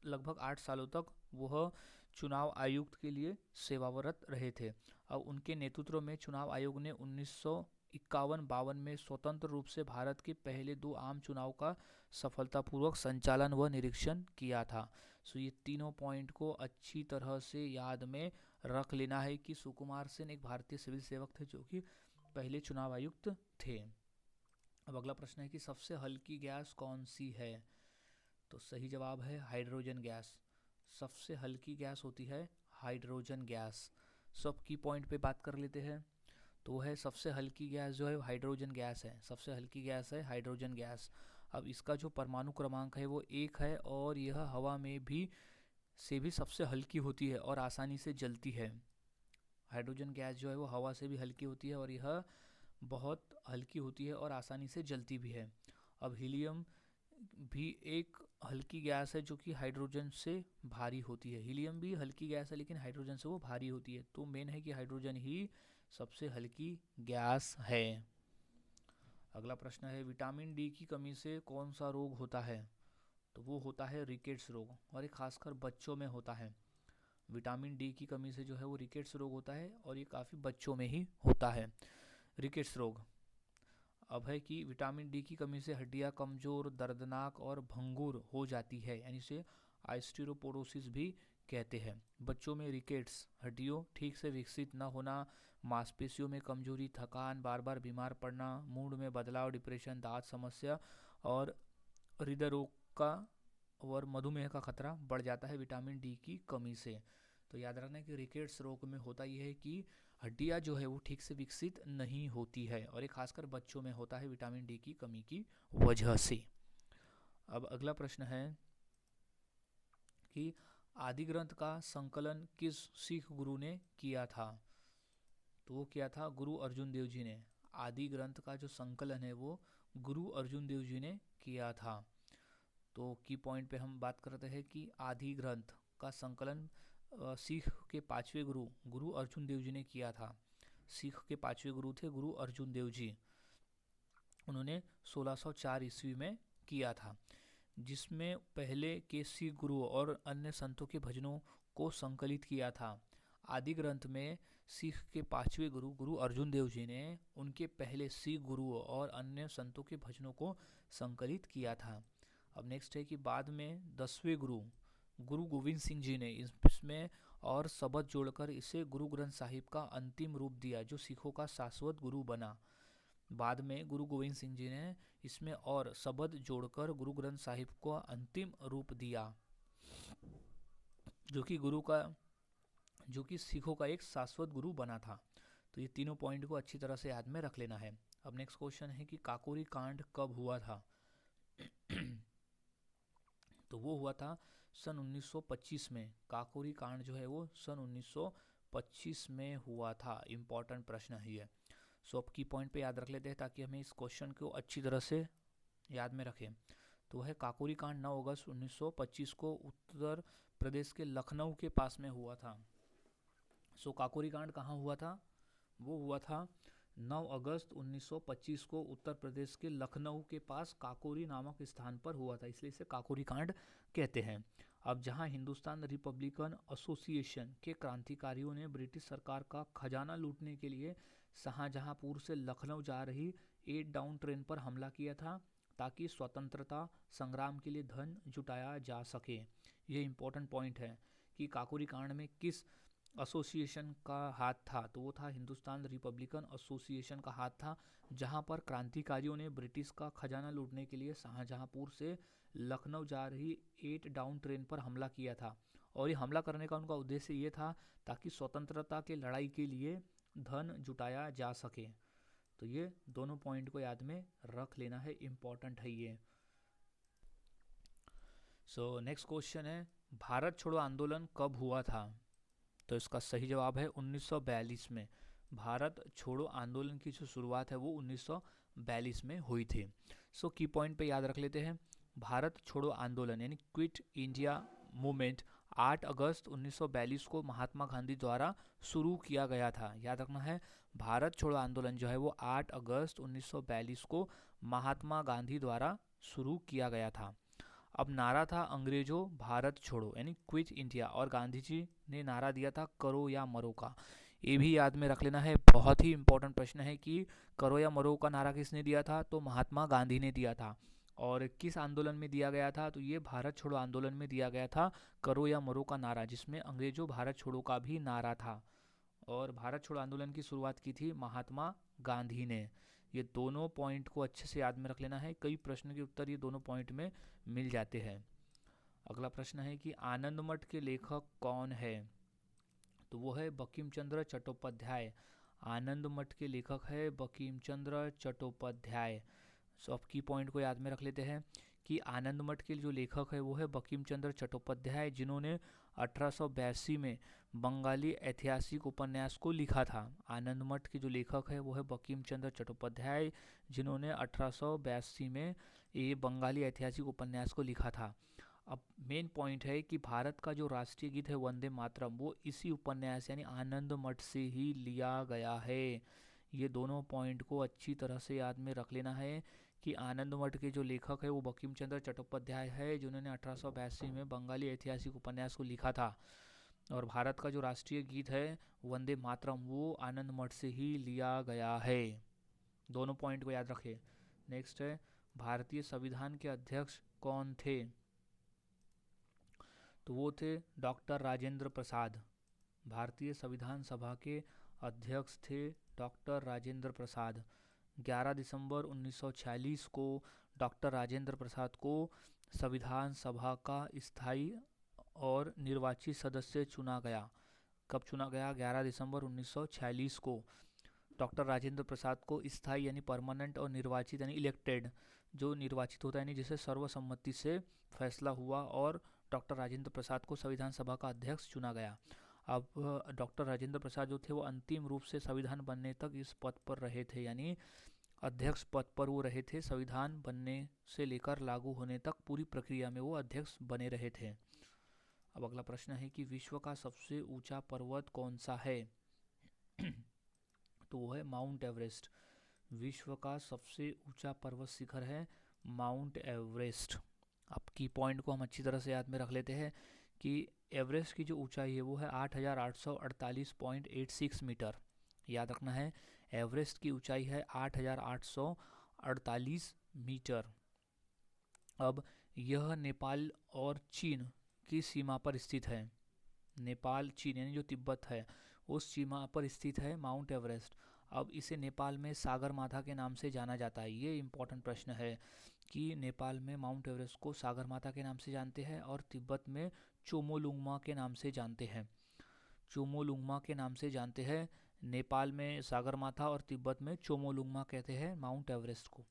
S1: लगभग 8 सालों तक वह चुनाव आयुक्त के लिए सेवारत रहे थे। अब उनके नेतृत्व में चुनाव आयोग ने 1951-52 में स्वतंत्र रूप से भारत के पहले 2 आम चुनाव का सफलतापूर्वक संचालन व निरीक्षण किया था। सो ये तीनों पॉइंट को अच्छी तरह से याद में रख लेना है कि सुकुमार सेन एक भारतीय सिविल सेवक थे जो कि पहले चुनाव आयुक्त थे। अब अगला प्रश्न है कि सबसे हल्की गैस कौन सी है? तो सही जवाब है हाइड्रोजन गैस। सबसे हल्की गैस होती है हाइड्रोजन गैस। सब की पॉइंट पे बात कर लेते हैं। तो है सबसे हल्की गैस जो है हाइड्रोजन गैस है। सबसे हल्की गैस है हाइड्रोजन गैस। अब इसका जो परमाणु क्रमांक है वो 1 है और यह हवा में भी सबसे हल्की होती है और आसानी से जलती है। हाइड्रोजन गैस जो है वो हवा से भी हल्की होती है और यह बहुत हल्की होती है और आसानी से जलती भी है। अब हीलियम भी एक हल्की गैस है जो कि हाइड्रोजन से भारी होती है। हीलियम भी हल्की गैस है लेकिन हाइड्रोजन से वो भारी होती है। तो मेन है कि हाइड्रोजन ही सबसे हल्की गैस है। अगला प्रश्न है विटामिन डी की कमी से कौन सा रोग होता है? तो वो होता है रिकेट्स रोग और ये खासकर बच्चों में होता है। विटामिन डी की कमी से जो है वो रिकेट्स रोग होता है और ये काफ़ी बच्चों में ही होता है रिकेट्स रोग। अब है कि विटामिन डी की कमी से हड्डियां कमज़ोर, दर्दनाक और भंगुर हो जाती है, यानी इसे ऑस्टियोपोरोसिस भी कहते हैं। बच्चों में रिकेट्स हड्डियों ठीक से विकसित न होना, मांसपेशियों में कमजोरी, थकान, बार बार बीमार पड़ना, मूड में बदलाव, डिप्रेशन, दांत समस्या और हृदय रोग का और मधुमेह का खतरा बढ़ जाता है विटामिन डी की कमी से। तो याद रखना कि रिकेट्स रोग में होता यह है कि हड्डियाँ जो है वो ठीक से विकसित नहीं होती है और ये खासकर बच्चों में होता है विटामिन डी की कमी की वजह से। अब अगला प्रश्न है कि आदि ग्रंथ का संकलन किस सिख गुरु ने किया था? तो वो किया था गुरु अर्जुन देव जी ने। आदि ग्रंथ का जो संकलन है वो गुरु अर्जुन देव जी ने किया था। तो की पॉइंट पे हम बात करते हैं कि आदि ग्रंथ का संकलन सिख के 5वें गुरु गुरु अर्जुन देव जी ने किया था। सिख के 5वें गुरु थे गुरु अर्जुन देव जी। उन्होंने 1604 ईस्वी में किया था, जिसमें पहले के सिख गुरुओं और अन्य संतों के भजनों को संकलित किया था। आदि ग्रंथ में सिख के 5वें गुरु गुरु अर्जुन देव जी ने उनके पहले सिख गुरुओं और अन्य संतों के भजनों को संकलित किया था। अब नेक्स्ट है कि बाद में 10वें गुरु गुरु गोविंद सिंह जी ने इसमें और शब्द जोड़कर इसे गुरु ग्रंथ साहिब का अंतिम रूप दिया, जो सिखों का शाश्वत गुरु बना। बाद में गुरु गोविंद सिंह जी ने इसमें और शब्द जोड़कर गुरु ग्रंथ साहिब को अंतिम रूप दिया, जो कि सिखों का एक शाश्वत गुरु बना था। तो ये तीनों पॉइंट को अच्छी तरह से याद में रख लेना है। अब नेक्स्ट क्वेश्चन है कि काकोरी कांड कब हुआ था? तो वो हुआ था सन 1925 में। काकोरी कांड जो है वो सन 1925 में हुआ था। इम्पॉर्टेंट प्रश्न है ये। सो अब की पॉइंट पे याद रख लेते हैं ताकि हमें इस क्वेश्चन को अच्छी तरह से याद में रखें। तो वह काकोरी कांड 9 अगस्त 1925 को उत्तर प्रदेश के लखनऊ के पास में हुआ था। सो काकोरी कांड कहाँ हुआ था? वो हुआ था 9 अगस्त 1925 को उत्तर प्रदेश के लखनऊ के पास काकोरी नामक स्थान पर हुआ था, इसलिए इसे काकोरी कांड कहते हैं। अब जहां हिंदुस्तान रिपब्लिकन एसोसिएशन के क्रांतिकारियों ने ब्रिटिश सरकार का खजाना लूटने के लिए शाहजहांपुर से लखनऊ जा रही 8 डाउन ट्रेन पर हमला किया था, ताकि स्वतंत्रता संग्राम के लिए धन जुटाया जा सके। ये इम्पोर्टेंट पॉइंट है कि काकोरी कांड में किस एसोसिएशन का हाथ था? तो वो था हिंदुस्तान रिपब्लिकन एसोसिएशन का हाथ था, जहां पर क्रांतिकारियों ने ब्रिटिश का खजाना लूटने के लिए शाहजहांपुर से लखनऊ जा रही 8 डाउन ट्रेन पर हमला किया था। और ये हमला करने का उनका उद्देश्य ये था ताकि स्वतंत्रता के लड़ाई के लिए धन जुटाया जा सके। तो ये दोनों पॉइंट को याद में रख लेना है, इम्पॉर्टेंट है ये। सो नेक्स्ट क्वेश्चन है भारत छोड़ो आंदोलन कब हुआ था? तो इसका सही जवाब है 1942 में। भारत छोड़ो आंदोलन की जो शुरुआत है वो 1942 में हुई थी। सो की पॉइंट पे याद रख लेते हैं। भारत छोड़ो आंदोलन यानी क्विट इंडिया मूवमेंट 8 अगस्त 1942 को महात्मा गांधी द्वारा शुरू किया गया था। याद रखना है, भारत छोड़ो आंदोलन जो है वो 8 अगस्त 1942 को महात्मा गांधी द्वारा शुरू किया गया था। अब नारा था अंग्रेजों भारत छोड़ो यानी क्विट इंडिया, और गांधी जी ने नारा दिया था करो या मरो का। ये भी याद में रख लेना है, बहुत ही इंपॉर्टेंट प्रश्न है कि करो या मरो का नारा किसने दिया था, तो महात्मा गांधी ने दिया था। और किस आंदोलन में दिया गया था, तो ये भारत छोड़ो आंदोलन में दिया गया था करो या मरो का नारा, जिसमें अंग्रेजों भारत छोड़ो का भी नारा था। और भारत छोड़ो आंदोलन की शुरुआत की थी महात्मा गांधी ने। ये दोनों पॉइंट को अच्छे से याद में रख लेना है, कई प्रश्न के उत्तर ये दोनों पॉइंट में मिल जाते हैं। अगला प्रश्न है कि आनंद मठ के लेखक कौन है, तो वो है बंकिम चंद्र चट्टोपाध्याय। आनंद मठ के लेखक है बंकिम चंद्र चट्टोपाध्याय। सो अब की पॉइंट को याद में रख लेते हैं कि आनंद मठ के जो लेखक है वो है बंकिम चंद्र चट्टोपाध्याय, जिन्होंने 1882 में बंगाली ऐतिहासिक उपन्यास को लिखा था। आनंद मठ के जो लेखक है वो है बंकिम चंद्र चट्टोपाध्याय, जिन्होंने 1882 में ये बंगाली ऐतिहासिक उपन्यास को लिखा था। अब मेन पॉइंट है कि भारत का जो राष्ट्रीय गीत है वंदे मातरम, वो इसी उपन्यास यानी आनंद मठ से ही लिया गया है। ये दोनों पॉइंट को अच्छी तरह से याद में रख लेना है कि आनंद मठ के जो लेखक है वो बंकिम चंद्र चट्टोपाध्याय है, जिन्होंने 1882 में बंगाली ऐतिहासिक उपन्यास को लिखा था। और भारत का जो राष्ट्रीय गीत है वंदे मातरम, वो आनंद मठ से ही लिया गया है। दोनों पॉइंट को याद रखें। नेक्स्ट है, भारतीय संविधान के अध्यक्ष कौन थे, तो वो थे डॉक्टर राजेंद्र प्रसाद। भारतीय संविधान सभा के अध्यक्ष थे डॉक्टर राजेंद्र प्रसाद। 11 दिसंबर 1946 को डॉक्टर राजेंद्र प्रसाद को संविधान सभा का स्थायी और निर्वाचित सदस्य चुना गया। कब चुना गया, 11 दिसंबर 1946 को डॉक्टर राजेंद्र प्रसाद को स्थायी यानी परमानेंट और निर्वाचित यानी इलेक्टेड, जो निर्वाचित होता है यानी जिसे सर्वसम्मति से फैसला हुआ, और डॉक्टर राजेंद्र प्रसाद को संविधान सभा का अध्यक्ष चुना गया। अब डॉक्टर राजेंद्र प्रसाद जो थे वो अंतिम रूप से संविधान बनने तक इस पद पर रहे थे, यानी अध्यक्ष पद पर वो रहे थे। संविधान बनने से लेकर लागू होने तक पूरी प्रक्रिया में वो अध्यक्ष बने रहे थे। अब अगला प्रश्न है कि विश्व का सबसे ऊंचा पर्वत कौन सा है, तो वो है माउंट एवरेस्ट। विश्व का सबसे ऊंचा पर्वत शिखर है माउंट एवरेस्ट। अब की पॉइंट को हम अच्छी तरह से याद में रख लेते हैं कि एवरेस्ट की जो ऊंचाई है वो है 8,848.86 मीटर। याद रखना है, एवरेस्ट की ऊंचाई है 8,848 मीटर। अब यह नेपाल और चीन की सीमा पर स्थित है। नेपाल चीन यानी जो तिब्बत है उस सीमा पर स्थित है माउंट एवरेस्ट। अब इसे नेपाल में सागर माथा के नाम से जाना जाता है। ये इंपॉर्टेंट प्रश्न है कि नेपाल में माउंट एवरेस्ट को सागर माथा के नाम से जानते हैं और तिब्बत में चोमोलुंगमा के नाम से जानते हैं। चोमोलुंगमा के नाम से जानते हैं, नेपाल में सागर माथा और तिब्बत में चोमोलुंगमा कहते हैं माउंट एवरेस्ट को।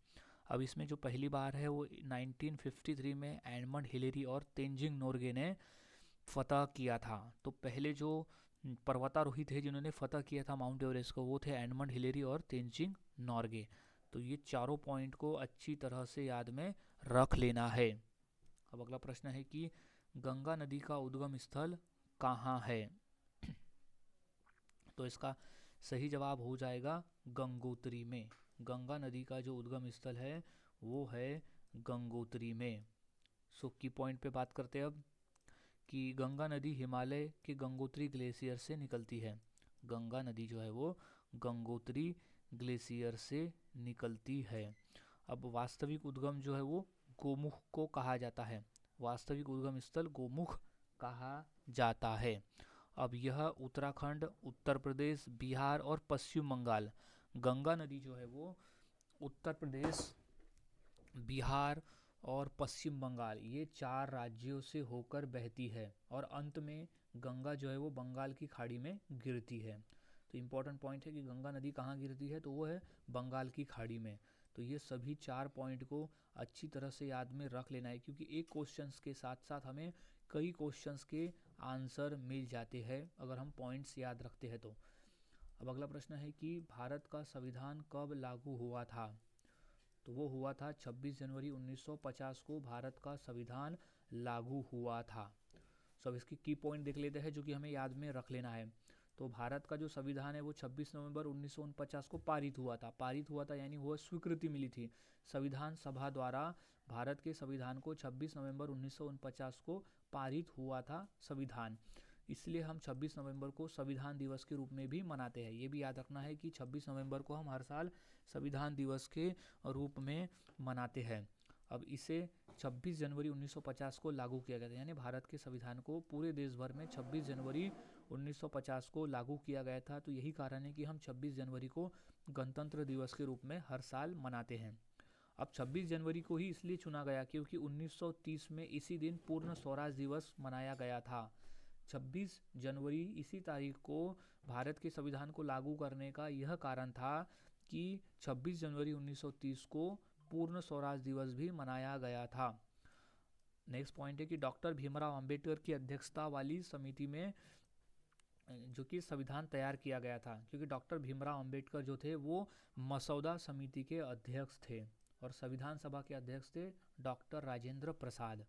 S1: अब इसमें जो पहली बार है वो 1953 में एडमंड हिलेरी और तेंजिंग नोर्गे ने फतह किया था। तो पहले जो पर्वतारोही थे जिन्होंने फतह किया था माउंट एवरेस्ट को वो थे एडमंड हिलेरी और तेंजिंग नोर्गे। तो ये चारों पॉइंट को अच्छी तरह से याद में रख लेना है। अब अगला प्रश्न है कि गंगा नदी का उद्गम स्थल कहाँ है, तो इसका सही जवाब हो जाएगा गंगोत्री में। गंगा नदी का जो उद्गम स्थल है वो है गंगोत्री में। सो की पॉइंट पे बात करते हैं अब कि गंगा नदी हिमालय के गंगोत्री ग्लेशियर से निकलती है। गंगा नदी जो है वो गंगोत्री ग्लेशियर से निकलती है। अब वास्तविक उद्गम जो है वो गोमुख को कहा जाता है। वास्तविक उद्गम स्थल गोमुख कहा जाता है। अब यह उत्तराखंड, उत्तर प्रदेश, बिहार और पश्चिम बंगाल, गंगा नदी जो है वो उत्तर प्रदेश, बिहार और पश्चिम बंगाल ये 4 राज्यों से होकर बहती है और अंत में गंगा जो है वो बंगाल की खाड़ी में गिरती है। तो इम्पोर्टेंट पॉइंट है कि गंगा नदी कहाँ गिरती है, तो वो है बंगाल की खाड़ी में। तो ये सभी 4 पॉइंट को अच्छी तरह से याद में रख लेना है, क्योंकि एक क्वेश्चंस के साथ साथ हमें कई क्वेश्चंस के आंसर मिल जाते हैं अगर हम पॉइंट्स याद रखते हैं तो। अब अगला प्रश्न है कि भारत का संविधान कब लागू हुआ था, तो वो हुआ था 26 जनवरी 1950 को भारत का संविधान लागू हुआ था। सब इसकी की पॉइंट देख लेते हैं जो कि हमें याद में रख लेना है। तो भारत का जो संविधान है वो 26 नवंबर 1949 को पारित हुआ था यानी वो स्वीकृति मिली थी। संविधान सभा द्वारा भारत के संविधान को 26 नवंबर 1949 को पारित हुआ था संविधान, इसलिए हम 26 नवंबर को संविधान दिवस के रूप में भी मनाते हैं। ये भी याद रखना है कि 26 नवंबर को हम हर साल संविधान दिवस के रूप में मनाते हैं। अब इसे 26 जनवरी 1950 को लागू किया गया था, यानी भारत के संविधान को पूरे देश भर में 26 जनवरी 1950 को लागू किया गया था। तो यही कारण है कि हम 26 जनवरी को गणतंत्र दिवस के रूप में हर साल मनाते हैं। अब 26 जनवरी को ही इसलिए चुना गया क्योंकि 1930 में इसी दिन पूर्ण स्वराज दिवस मनाया गया था। 26 जनवरी इसी तारीख को भारत के संविधान को लागू करने का यह कारण था कि 26 जनवरी 1930 को पूर्ण स्वराज दिवस भी मनाया गया था। नेक्स्ट पॉइंट है कि डॉक्टर भीमराव अंबेडकर की अध्यक्षता वाली समिति में जो कि संविधान तैयार किया गया था, क्योंकि डॉक्टर भीमराव अंबेडकर जो थे वो मसौदा समिति के अध्यक्ष थे और संविधान सभा के अध्यक्ष थे डॉक्टर राजेंद्र प्रसाद।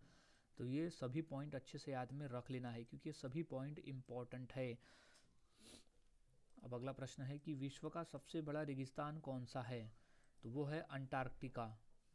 S1: तो ये सभी पॉइंट अच्छे से याद में रख लेना है क्योंकि ये सभी पॉइंट इम्पॉर्टेंट है। अब अगला प्रश्न है कि विश्व का सबसे बड़ा रेगिस्तान कौन सा है? तो वो है अंटार्कटिका।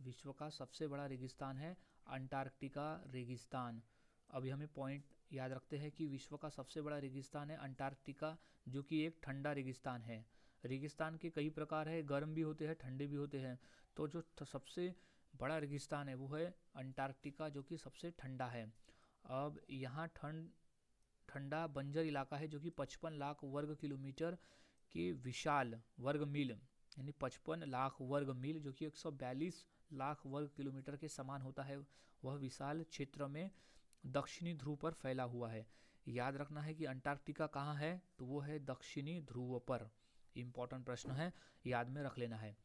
S1: विश्व का सबसे बड़ा रेगिस्तान है अंटार्कटिका रेगिस्तान। अभी हमें पॉइंट याद रखते हैं कि विश्व का सबसे बड़ा रेगिस्तान है अंटार्कटिका, जो कि एक ठंडा रेगिस्तान है। रेगिस्तान के कई प्रकार है, गर्म भी होते हैं ठंडे भी होते हैं। तो जो सबसे बड़ा रेगिस्तान है वो है अंटार्कटिका, जो कि सबसे ठंडा है। अब यहाँ ठंडा बंजर इलाका है जो कि 55 लाख वर्ग किलोमीटर के विशाल वर्ग मील यानी 55 लाख वर्ग मील जो कि 142 लाख वर्ग किलोमीटर के समान होता है, वह विशाल क्षेत्र में दक्षिणी ध्रुव पर फैला हुआ है। याद रखना है कि अंटार्कटिका कहाँ है, तो वो है दक्षिणी ध्रुव पर। इंपॉर्टेंट प्रश्न है, याद में रख लेना है।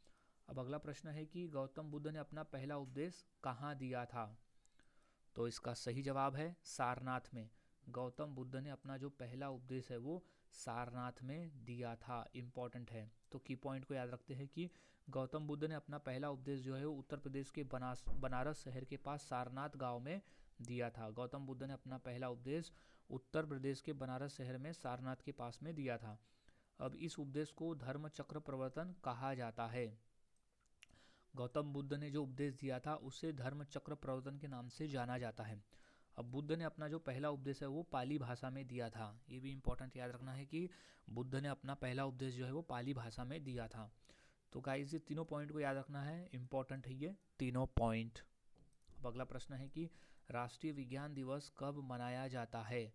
S1: अब अगला प्रश्न है कि गौतम बुद्ध ने अपना पहला उपदेश कहाँ दिया था? तो इसका सही जवाब है सारनाथ में। गौतम बुद्ध ने अपना जो पहला उपदेश है वो सारनाथ में दिया था। इम्पॉर्टेंट है, तो की पॉइंट को याद रखते हैं कि गौतम बुद्ध ने अपना पहला उपदेश जो है वो उत्तर प्रदेश के बनारस शहर के पास सारनाथ गांव में दिया था। गौतम बुद्ध ने अपना पहला उपदेश उत्तर प्रदेश के बनारस शहर में सारनाथ के पास में दिया था। अब इस उपदेश को धर्म चक्र प्रवर्तन कहा जाता है। गौतम बुद्ध ने जो उपदेश दिया था उसे धर्म चक्र प्रवर्तन के नाम से जाना जाता है। अब बुद्ध ने अपना जो पहला उपदेश है वो पाली भाषा में दिया था। ये भी इंपॉर्टेंट याद रखना है कि बुद्ध ने अपना पहला उपदेश जो है वो पाली भाषा में दिया था। तो गाइस ये तीनों पॉइंट को याद रखना है, इंपॉर्टेंट है ये तीनों पॉइंट। अब अगला प्रश्न है कि राष्ट्रीय विज्ञान दिवस कब मनाया जाता है?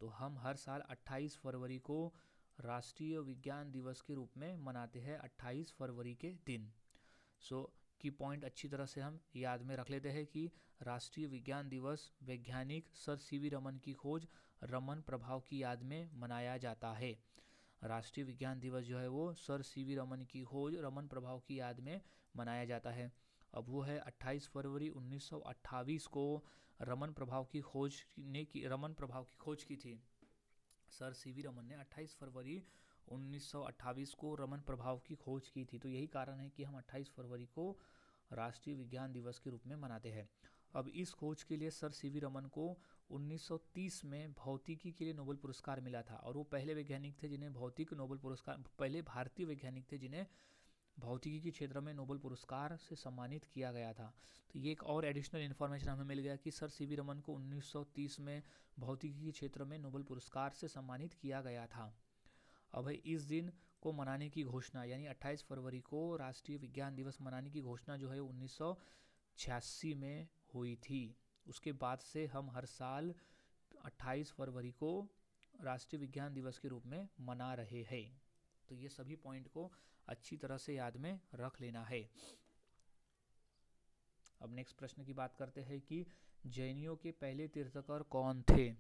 S1: तो हम हर साल 28 फरवरी को राष्ट्रीय विज्ञान दिवस के रूप में मनाते हैं, 28 फरवरी के दिन। की पॉइंट अच्छी तरह से हम याद में रख लेते हैं कि राष्ट्रीय विज्ञान दिवस वैज्ञानिक सर सीवी रमन की खोज रमन प्रभाव की याद में मनाया जाता है। राष्ट्रीय विज्ञान दिवस जो है वो सर सीवी रमन की खोज रमन प्रभाव की याद में मनाया जाता है। अब वो है 28 फरवरी 1928 को रमन प्रभाव की खोज की थी। सर सीवी रमन ने 28 फरवरी 1928 को रमन प्रभाव की खोज की थी। तो यही कारण है कि हम 28 फरवरी को राष्ट्रीय विज्ञान दिवस के रूप में मनाते हैं। अब इस खोज के लिए सर सीवी रमन को 1930 में भौतिकी के लिए नोबेल पुरस्कार मिला था और वो पहले वैज्ञानिक थे जिन्हें पहले भारतीय वैज्ञानिक थे जिन्हें भौतिकी के क्षेत्र में नोबेल पुरस्कार से सम्मानित किया गया था। तो ये एक और एडिशनल इन्फॉर्मेशन हमें मिल गया कि सर सीवी रमन को 1930 में भौतिकी के क्षेत्र में नोबेल पुरस्कार से सम्मानित किया गया था। अब इस दिन को मनाने की घोषणा यानी 28 फरवरी को राष्ट्रीय विज्ञान दिवस मनाने की घोषणा जो है 1986 में हुई थी। उसके बाद से हम हर साल 28 फरवरी को राष्ट्रीय विज्ञान दिवस के रूप में मना रहे हैं। तो ये सभी पॉइंट को अच्छी तरह से याद में रख लेना है। अब नेक्स्ट प्रश्न की बात करते हैं कि जैनियों के पहले तीर्थंकर कौन थे?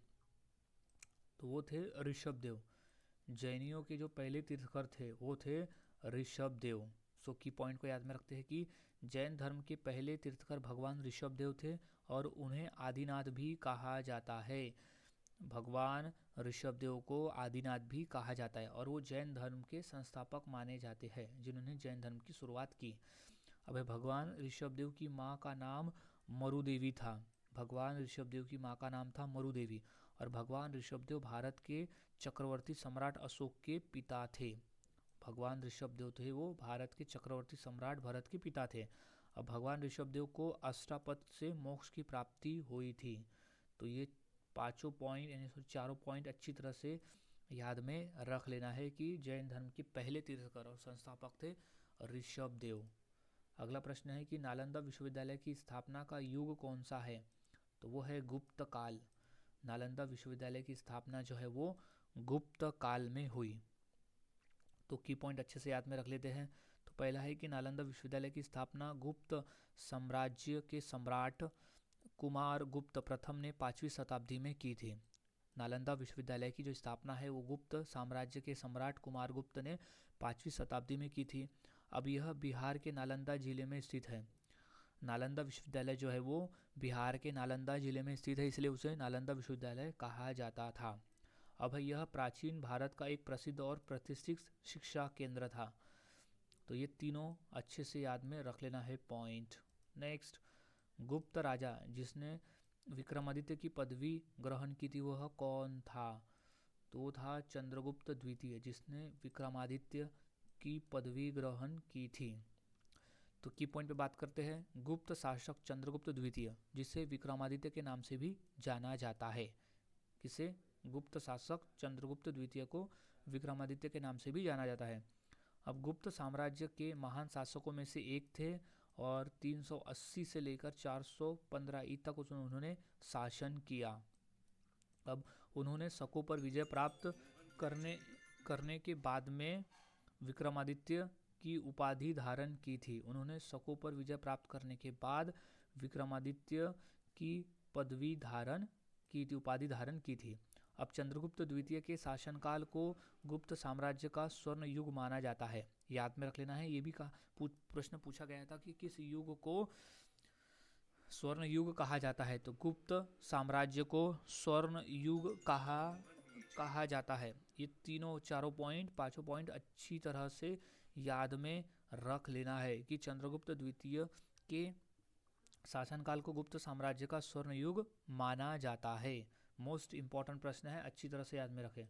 S1: तो वो थे ऋषभदेव। जैनियों के जो पहले तीर्थंकर थे वो थे ऋषभदेव। की पॉइंट को याद में रखते हैं कि जैन धर्म के पहले तीर्थंकर भगवान ऋषभदेव थे और उन्हें आदिनाथ भी कहा जाता है। भगवान ऋषभदेव को आदिनाथ भी कहा जाता है और वो जैन धर्म के संस्थापक माने जाते हैं जिन्होंने जैन धर्म की शुरुआत की। अब भगवान ऋषभदेव की माँ का नाम मरुदेवी था। भगवान ऋषभदेव की माँ का नाम था मरुदेवी और भगवान ऋषभदेव भारत के चक्रवर्ती सम्राट अशोक के पिता थे। भगवान ऋषभदेव थे वो भारत के चक्रवर्ती सम्राट भरत के पिता थे। अब भगवान ऋषभदेव को अष्टापद से मोक्ष की प्राप्ति हुई थी। तो ये पांचों पॉइंट यानी चारों पॉइंट अच्छी तरह से याद में रख लेना है कि जैन धर्म के पहले तीर्थंकर और संस्थापक थे ऋषभदेव। अगला प्रश्न है कि नालंदा विश्वविद्यालय की स्थापना का युग कौन सा है? तो वो है गुप्त काल। नालंदा विश्वविद्यालय की स्थापना जो है वो गुप्त काल में हुई। तो की पॉइंट अच्छे से याद में रख लेते हैं। तो पहला है कि नालंदा विश्वविद्यालय की स्थापना गुप्त साम्राज्य के सम्राट कुमार गुप्त प्रथम ने 5वीं शताब्दी में की थी। नालंदा विश्वविद्यालय की जो स्थापना है वो गुप्त साम्राज्य के सम्राट कुमार गुप्त ने 5वीं शताब्दी में की थी। अब यह बिहार के नालंदा जिले में स्थित है। नालंदा विश्वविद्यालय जो है वो बिहार के नालंदा जिले में स्थित है, इसलिए उसे नालंदा विश्वविद्यालय कहा जाता था। अब यह प्राचीन भारत का एक प्रसिद्ध और प्रतिष्ठित शिक्षा केंद्र था। तो ये तीनों अच्छे से याद में रख लेना है पॉइंट। नेक्स्ट, गुप्त राजा जिसने विक्रमादित्य की पदवी ग्रहण की थी वह कौन था? तो वो था चंद्रगुप्त द्वितीय, जिसने विक्रमादित्य की पदवी ग्रहण की थी। तो की पॉइंट पे बात करते हैं। गुप्त शासक चंद्रगुप्त द्वितीय, जिसे विक्रमादित्य के नाम से भी जाना जाता है। किसे? गुप्त शासक चंद्रगुप्त द्वितीय को विक्रमादित्य के नाम से भी जाना जाता है। अब गुप्त साम्राज्य के महान शासकों में से एक थे और 380 से लेकर 415 ई तक उन्होंने शासन किया। अब उन्होंने शकों पर विजय प्राप्त करने के बाद में विक्रमादित्य की उपाधि धारण की थी। उन्होंने शकों पर विजय प्राप्त करने के बाद विक्रमादित्य की पदवी धारण की थी, उपाधि धारण की थी। अब चंद्रगुप्त द्वितीय के शासनकाल को गुप्त साम्राज्य का स्वर्ण युग माना जाता है। याद में रख लेना है। ये भी प्रश्न पूछा गया था कि किस युग को स्वर्ण युग कहा जाता है। तो गुप्त साम्राज्य को स्वर्ण युग कहा जाता है। ये तीनों चारों पॉइंट पांचों पॉइंट अच्छी तरह से याद में रख लेना है कि चंद्रगुप्त द्वितीय के शासनकाल को गुप्त साम्राज्य का स्वर्ण युग माना जाता है। मोस्ट इंपॉर्टेंट प्रश्न है, अच्छी तरह से याद में रखें।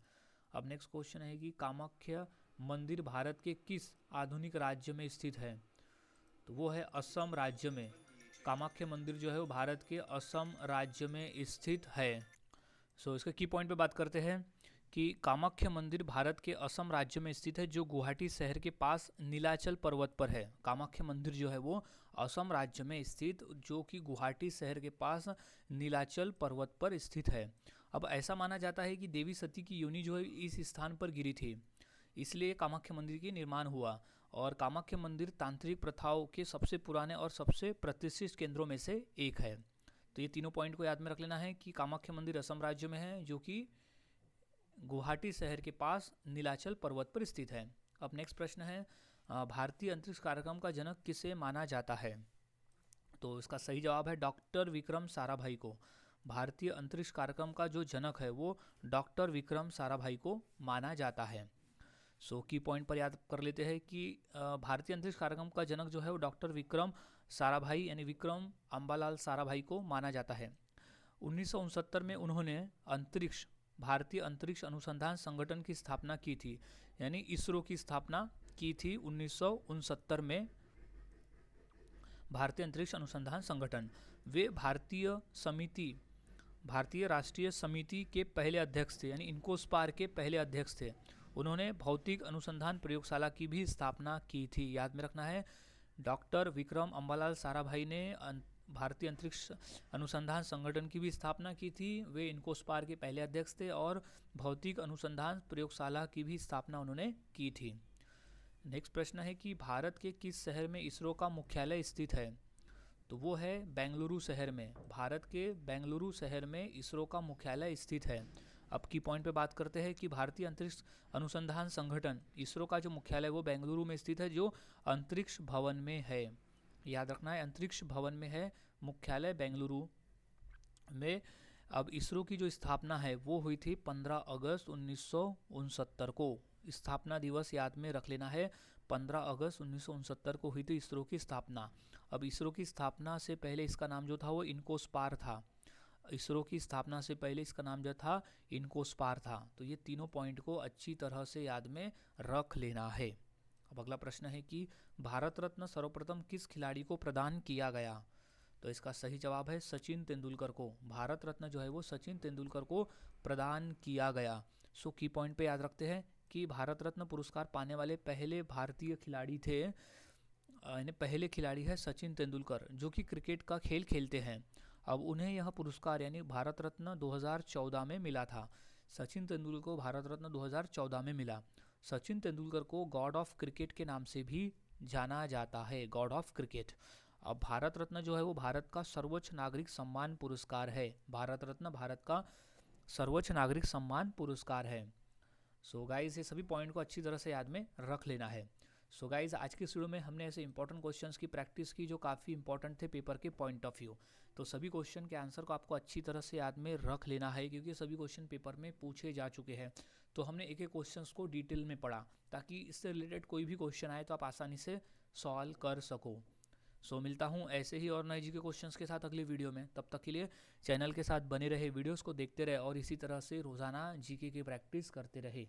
S1: अब नेक्स्ट क्वेश्चन है कि कामाख्या मंदिर भारत के किस आधुनिक राज्य में स्थित है? तो वो है असम राज्य में। कामाख्या मंदिर जो है वो भारत के असम राज्य में स्थित है। इसका की पॉइंट पे बात करते हैं कि कामाख्या मंदिर भारत के असम राज्य में स्थित है, जो गुवाहाटी शहर के पास नीलाचल पर्वत पर है। कामाख्या मंदिर जो है वो असम राज्य में स्थित, जो कि गुवाहाटी शहर के पास नीलाचल पर्वत पर स्थित है। अब ऐसा माना जाता है कि देवी सती की योनि जो है इस स्थान पर गिरी थी, इसलिए कामाख्या मंदिर की निर्माण हुआ। और कामाख्या मंदिर तांत्रिक प्रथाओं के सबसे पुराने और सबसे प्रतिष्ठित केंद्रों में से एक है। तो ये तीनों पॉइंट को याद में रख लेना है कि कामाख्या मंदिर असम राज्य में है, जो कि गुवाहाटी शहर के पास नीलाचल पर्वत पर स्थित है। अब नेक्स्ट प्रश्न है, भारतीय अंतरिक्ष कार्यक्रम का जनक किसे माना जाता है? तो इसका सही जवाब है डॉक्टर विक्रम साराभाई को। भारतीय अंतरिक्ष कार्यक्रम का जो जनक है वो डॉक्टर विक्रम साराभाई को माना जाता है। की पॉइंट पर याद कर लेते हैं कि भारतीय अंतरिक्ष कार्यक्रम का जनक जो है वो डॉक्टर विक्रम साराभाई यानी विक्रम अम्बालाल साराभाई को माना जाता है। 1969 में उन्होंने भारतीय अंतरिक्ष अनुसंधान संगठन की स्थापना की थी, यानी इसरो की स्थापना की थी 1969 में भारतीय अंतरिक्ष अनुसंधान संगठन। वे भारतीय राष्ट्रीय समिति के पहले अध्यक्ष थे, यानी इनकोस्पार के पहले अध्यक्ष थे। उन्होंने भौतिक अनुसंधान प्रयोगशाला की भी स्थापना की थी। याद में रखना है, डॉक्टर विक्रम अम्बालाल साराभाई ने भारतीय अंतरिक्ष अनुसंधान संगठन की भी स्थापना की थी। वे इनकोस्पार के पहले अध्यक्ष थे और भौतिक अनुसंधान प्रयोगशाला की भी स्थापना उन्होंने की थी। नेक्स्ट प्रश्न है कि भारत के किस शहर में इसरो का मुख्यालय स्थित है? तो वो है बेंगलुरु शहर में। भारत के बेंगलुरु शहर में इसरो का मुख्यालय स्थित है। अब की पॉइंट पे बात करते हैं कि भारतीय अंतरिक्ष अनुसंधान संगठन इसरो का जो मुख्यालय वो बेंगलुरु में स्थित है, जो अंतरिक्ष भवन में है। याद रखना है, अंतरिक्ष भवन में है, मुख्यालय बेंगलुरु में। अब इसरो की जो स्थापना है वो हुई थी 15 अगस्त 1969 को। स्थापना दिवस याद में रख लेना है, 15 अगस्त 1969 को हुई थी इसरो की स्थापना। अब इसरो की स्थापना से पहले इसका नाम जो था वो इनकोस्पार था। इसरो की स्थापना से पहले इसका नाम जो था इनकोस्पार था। तो ये तीनों पॉइंट को अच्छी तरह से याद में रख लेना है। अब अगला प्रश्न है कि भारत रत्न सर्वप्रथम किस खिलाड़ी को प्रदान किया गया? तो इसका सही जवाब है सचिन तेंदुलकर को। भारत रत्न जो है वो सचिन तेंदुलकर को प्रदान किया गया। सो की पॉइंट पे याद रखते हैं कि भारत रत्न पुरस्कार पाने वाले पहले भारतीय खिलाड़ी थे, यानी पहले खिलाड़ी है सचिन तेंदुलकर, जो कि क्रिकेट का खेल खेलते हैं। अब उन्हें यह पुरस्कार यानी भारत रत्न 2014 में मिला था। सचिन तेंदुलकर को भारत रत्न 2014 में मिला। सचिन तेंदुलकर को गॉड ऑफ क्रिकेट के नाम से भी जाना जाता है, गॉड ऑफ क्रिकेट। अब भारत रत्न जो है वो भारत का सर्वोच्च नागरिक सम्मान पुरस्कार है। भारत रत्न भारत का सर्वोच्च नागरिक सम्मान पुरस्कार है। सो गाइस ये सभी पॉइंट को अच्छी तरह से याद में रख लेना है। सो गाइस आज के वीडियो में हमने ऐसे इंपॉर्टेंट क्वेश्चंस की प्रैक्टिस की जो काफ़ी इंपॉर्टेंट थे पेपर के पॉइंट ऑफ व्यू। तो सभी क्वेश्चन के आंसर को आपको अच्छी तरह से याद में रख लेना है, क्योंकि सभी क्वेश्चन पेपर में पूछे जा चुके हैं। तो हमने एक एक क्वेश्चंस को डिटेल में पढ़ा, ताकि इससे रिलेटेड कोई भी क्वेश्चन आए तो आप आसानी से सॉल्व कर सको। सो मिलता हूँ ऐसे ही और नए जी के क्वेश्चंस के साथ अगली वीडियो में। तब तक के लिए चैनल के साथ बने रहे, वीडियोस को देखते रहे और इसी तरह से रोज़ाना जीके की प्रैक्टिस करते रहे।